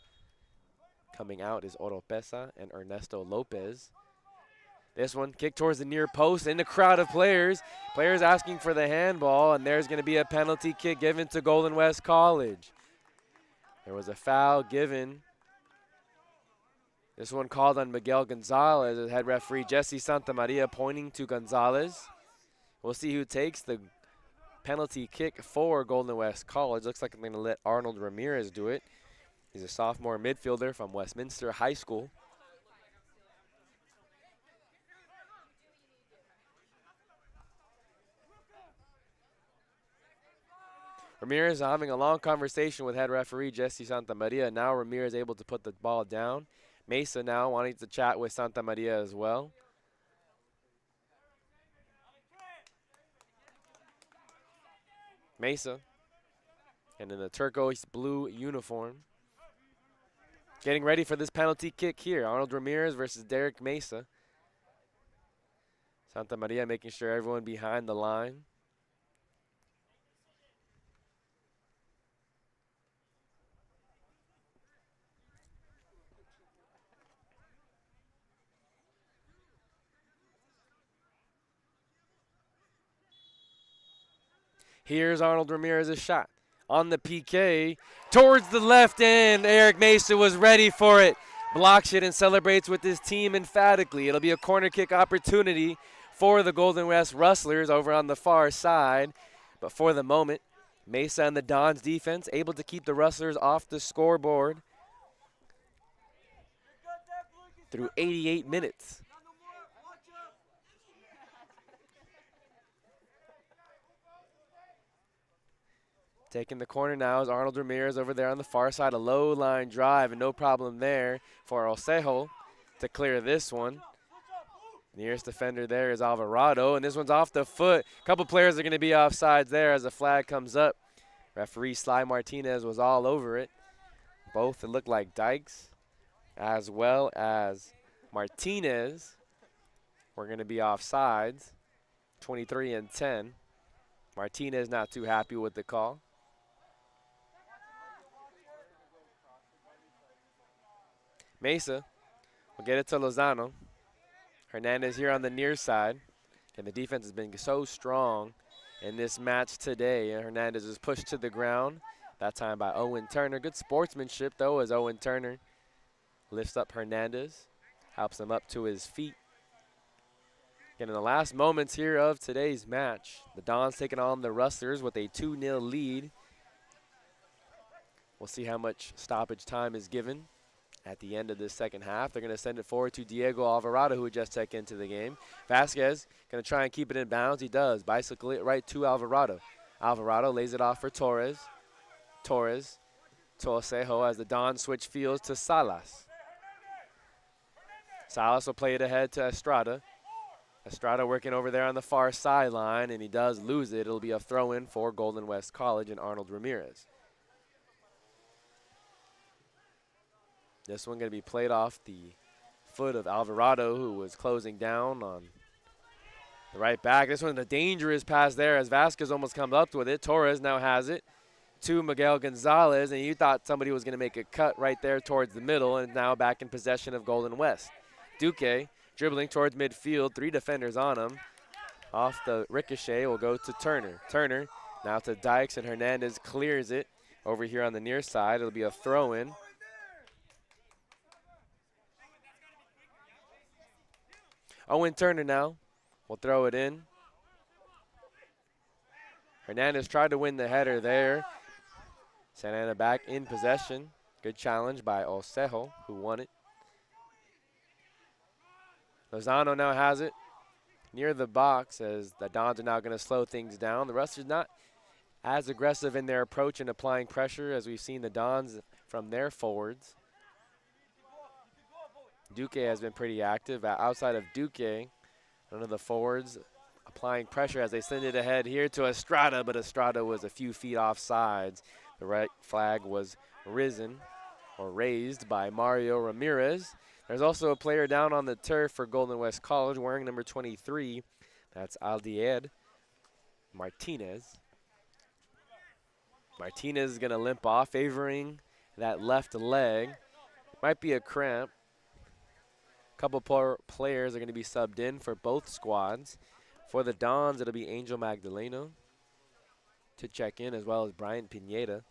Coming out is Oropesa and Ernesto Lopez. This one kicked towards the near post in the crowd of players. Players asking for the handball, and there's going to be a penalty kick given to Golden West College. There was a foul given. This one called on Miguel Gonzalez as head referee Jesse Santamaria pointing to Gonzalez. We'll see who takes the penalty kick for Golden West College. Looks like they're going to let Arnold Ramirez do it. He's a sophomore midfielder from Westminster High School. Ramirez having a long conversation with head referee Jesse Santamaria. Now Ramirez able to put the ball down. Mesa now wanting to chat with Santamaria as well. Mesa, and in the turquoise blue uniform, getting ready for this penalty kick here. Arnold Ramirez versus Derek Mesa. Santamaria making sure everyone behind the line. Here's Arnold Ramirez's shot on the PK towards the left end. Eric Mesa was ready for it. Blocks it and celebrates with his team emphatically. It'll be a corner kick opportunity for the Golden West Rustlers over on the far side. But for the moment, Mesa and the Dons defense able to keep the Rustlers off the scoreboard through 88 minutes. Taking the corner now is Arnold Ramirez over there on the far side. A low line drive and no problem there for Osejo to clear this one. Nearest defender there is Alvarado, and this one's off the foot. A couple players are going to be offsides there as the flag comes up. Referee Sly Martinez was all over it. Both, it looked like Dykes as well as Martinez were going to be offsides. 23 and 10. Martinez not too happy with the call. Mesa will get it to Lozano. Hernandez here on the near side. And the defense has been so strong in this match today. Hernandez is pushed to the ground, that time by Owen Turner. Good sportsmanship, though, as Owen Turner lifts up Hernandez, helps him up to his feet. And in the last moments here of today's match, the Dons taking on the Rustlers with a 2-0 lead. We'll see how much stoppage time is given at the end of this second half. They're going to send it forward to Diego Alvarado, who just checked into the game. Vasquez going to try and keep it in bounds. He does. Bicycle it right to Alvarado. Alvarado lays it off for Torres. Torres to Osejo as the Dons switch fields to Salas. Salas will play it ahead to Estrada. Estrada working over there on the far sideline, and he does lose it. It'll be a throw-in for Golden West College and Arnold Ramirez. This one going to be played off the foot of Alvarado, who was closing down on the right back. This one's a dangerous pass there as Vasquez almost comes up with it. Torres now has it to Miguel Gonzalez, and you thought somebody was going to make a cut right there towards the middle, and now back in possession of Golden West. Duque dribbling towards midfield, 3 defenders on him. Off the ricochet will go to Turner. Turner now to Dykes, and Hernandez clears it over here on the near side. It'll be a throw-in. Owen Turner now will throw it in. Hernandez tried to win the header there. Santa Ana back in possession. Good challenge by Osejo, who won it. Lozano now has it near the box as the Dons are now going to slow things down. The Rustlers not as aggressive in their approach and applying pressure as we've seen the Dons from their forwards. Duque has been pretty active. Outside of Duque, none of the forwards applying pressure as they send it ahead here to Estrada, but Estrada was a few feet offsides. The right flag was raised by Mario Ramirez. There's also a player down on the turf for Golden West College wearing number 23. That's Aldied Martinez. Martinez is going to limp off, favoring that left leg. Might be a cramp. Couple players are going to be subbed in for both squads. For the Dons, it'll be Angel Magdaleno to check in, as well as Brian Pineda.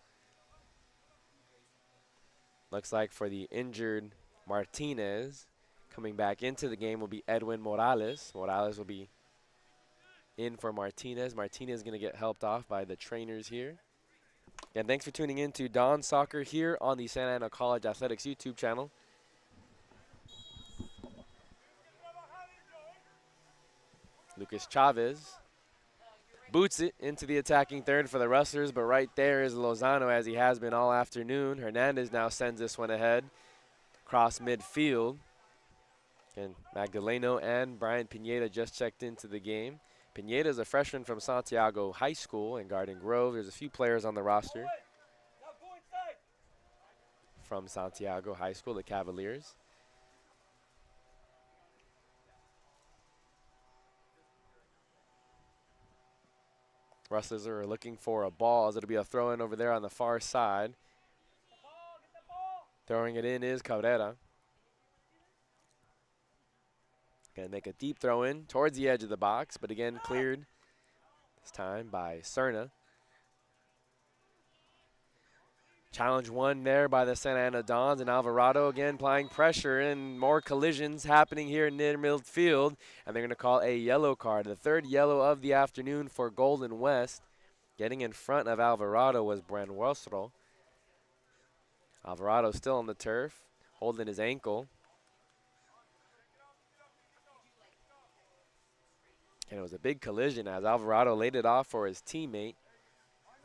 Looks like for the injured Martinez, coming back into the game will be Edwin Morales. Morales will be in for Martinez. Martinez is going to get helped off by the trainers here. And thanks for tuning in to Don Soccer here on the Santa Ana College Athletics YouTube channel. Lucas Chavez boots it into the attacking third for the Rustlers, but right there is Lozano, as he has been all afternoon. Hernandez now sends this one ahead across midfield. And Magdaleno and Brian Pineda just checked into the game. Pineda is a freshman from Santiago High School in Garden Grove. There's a few players on the roster from Santiago High School, the Cavaliers. Rustlers are looking for a ball as it'll be a throw-in over there on the far side. Throwing it in is Cabrera. Gonna make a deep throw-in towards the edge of the box, but again cleared this time by Serna. Challenge won there by the Santa Ana Dons, and Alvarado again applying pressure, and more collisions happening here near midfield, and they're going to call a yellow card. The third yellow of the afternoon for Golden West. Getting in front of Alvarado was Buenrostro. Alvarado still on the turf, holding his ankle. And it was a big collision as Alvarado laid it off for his teammate,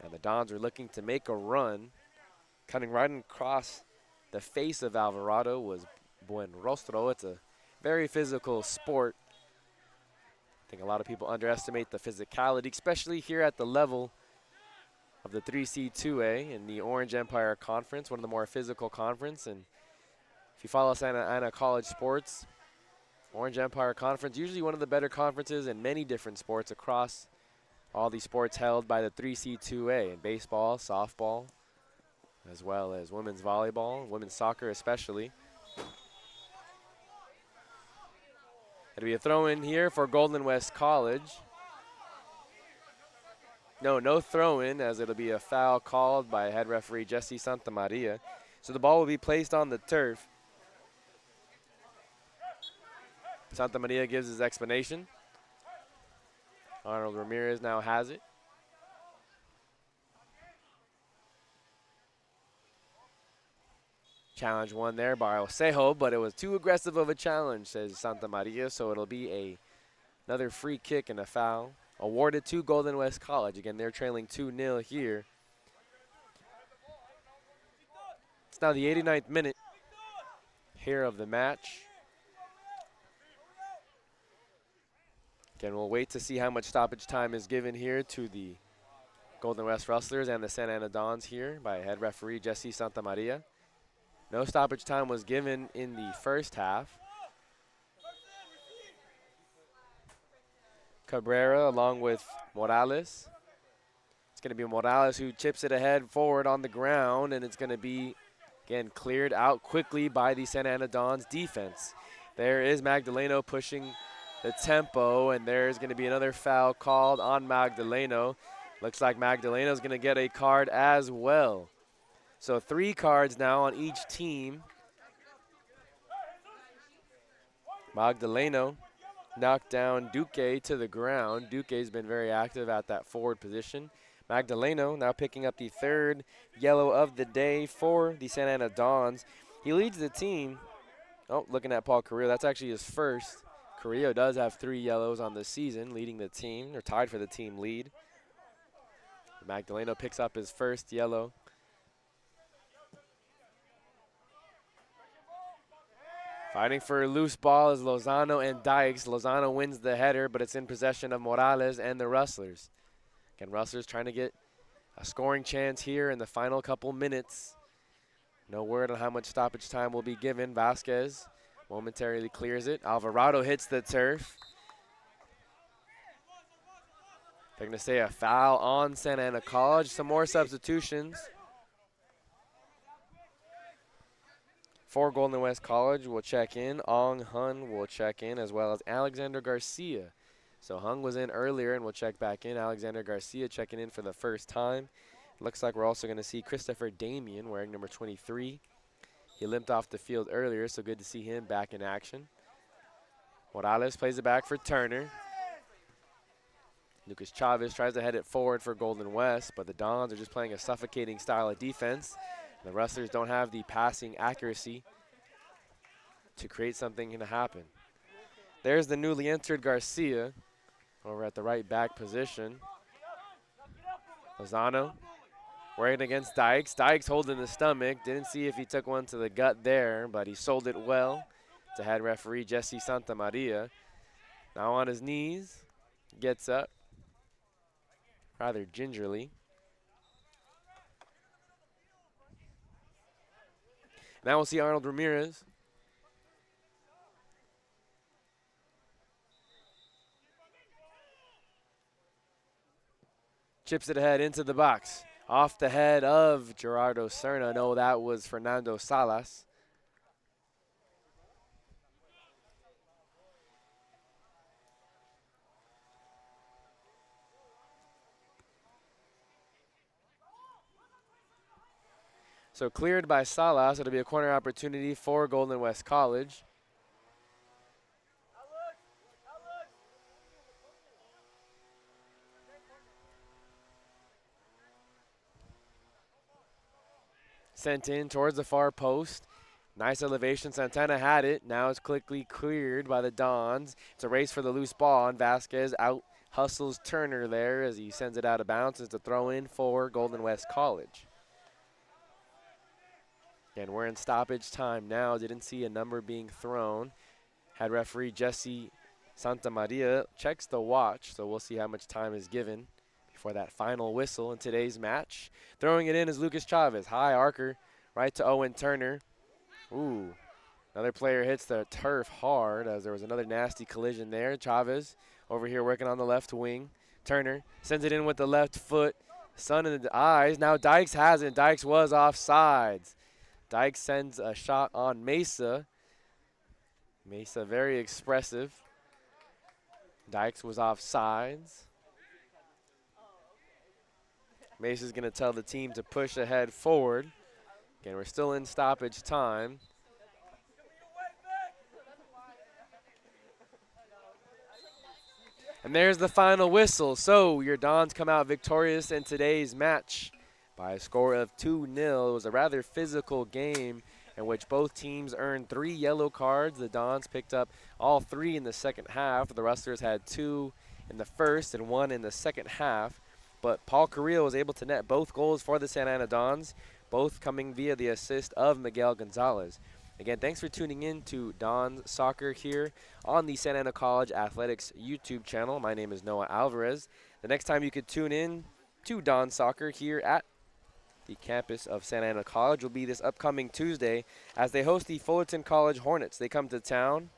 and the Dons were looking to make a run. Cutting right across the face of Alvarado was Buenrostro. It's a very physical sport. I think a lot of people underestimate the physicality, especially here at the level of the 3C2A in the Orange Empire Conference, one of the more physical conference. And if you follow Santa Ana College sports, Orange Empire Conference, usually one of the better conferences in many different sports across all these sports held by the 3C2A in baseball, softball, as well as women's volleyball, women's soccer especially. It'll be a throw-in here for Golden West College. No throw-in, as it'll be a foul called by head referee Jesse Santamaria. So the ball will be placed on the turf. Santamaria gives his explanation. Arnold Ramirez now has it. Challenge won there by Osejo, but it was too aggressive of a challenge, says Santamaria, so it'll be another free kick and a foul awarded to Golden West College. Again, they're trailing 2-0 here. It's now the 89th minute here of the match. Again, we'll wait to see how much stoppage time is given here to the Golden West Rustlers and the Santa Ana Dons here by head referee Jesse Santamaria. No stoppage time was given in the first half. Cabrera along with Morales. It's going to be Morales who chips it ahead forward on the ground, and it's going to be, again, cleared out quickly by the Santa Ana Dons defense. There is Magdaleno pushing the tempo, and there's going to be another foul called on Magdaleno. Looks like Magdaleno's going to get a card as well. So 3 cards now on each team. Magdaleno knocked down Duque to the ground. Duque's been very active at that forward position. Magdaleno now picking up the 3rd yellow of the day for the Santa Ana Dons. He leads the team. Oh, looking at Paul Carrillo, that's actually his first. Carrillo does have 3 yellows on the season, leading the team, or tied for the team lead. Magdaleno picks up his first yellow. Fighting for a loose ball is Lozano and Dykes. Lozano wins the header, but it's in possession of Morales and the Rustlers. Again, Rustlers trying to get a scoring chance here in the final couple minutes. No word on how much stoppage time will be given. Vasquez momentarily clears it. Alvarado hits the turf. They're going to say a foul on Santa Ana College. Some more substitutions. For Golden West College will check in. Ong Hun will check in, as well as Alexander Garcia. So Hung was in earlier and will check back in. Alexander Garcia checking in for the first time. Looks like we're also going to see Christopher Damien wearing number 23. He limped off the field earlier, so good to see him back in action. Morales plays it back for Turner. Lucas Chavez tries to head it forward for Golden West, but the Dons are just playing a suffocating style of defense. The Rustlers don't have the passing accuracy to create something to happen. There's the newly entered Garcia over at the right back position. Lozano working against Dykes. Dykes holding the stomach. Didn't see if he took one to the gut there, but he sold it well to head referee Jesse Santamaria. Now on his knees, gets up rather gingerly. Now we'll see Arnold Ramirez. Chips it ahead into the box. Off the head of Gerardo Serna. No, that was Fernando Salas. So cleared by Salas. It'll be a corner opportunity for Golden West College. Sent in towards the far post. Nice elevation. Santana had it. Now it's quickly cleared by the Dons. It's a race for the loose ball, and Vasquez out hustles Turner there as he sends it out of bounds. It's a throw in for Golden West College. And we're in stoppage time now. Didn't see a number being thrown. Head referee Jesse Santamaria checks the watch, so we'll see how much time is given before that final whistle in today's match. Throwing it in is Lucas Chavez. High arcer right to Owen Turner. Ooh, another player hits the turf hard as there was another nasty collision there. Chavez over here working on the left wing. Turner sends it in with the left foot. Sun in the eyes. Now Dykes has it. Dykes was offsides. Dykes sends a shot on Mesa. Mesa very expressive. Dykes was off sides. Mace is going to tell the team to push ahead forward. Again, we're still in stoppage time. And there's the final whistle. So your Dons come out victorious in today's match by a score of 2-0. It was a rather physical game in which both teams earned 3 yellow cards. The Dons picked up all 3 in the second half. The Rustlers had 2 in the first and 1 in the second half. But Paul Carrillo was able to net both goals for the Santa Ana Dons, both coming via the assist of Miguel Gonzalez. Again, thanks for tuning in to Dons Soccer here on the Santa Ana College Athletics YouTube channel. My name is Noah Alvarez. The next time you could tune in to Dons Soccer here at the campus of Santa Ana College will be this upcoming Tuesday as they host the Fullerton College Hornets. They come to town,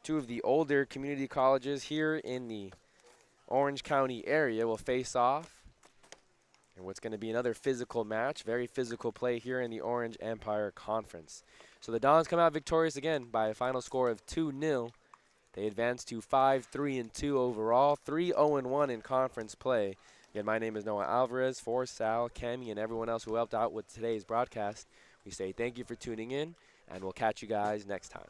2 of the older community colleges here in the Orange County area will face off. And what's going to be another physical match, very physical play here in the Orange Empire Conference. So the Dons come out victorious again by a final score of 2-0. They advance to 5-3-2 overall, 3-0-1 in conference play. Again, my name is Noah Alvarez. For Sal, Cami, and everyone else who helped out with today's broadcast, we say thank you for tuning in, and we'll catch you guys next time.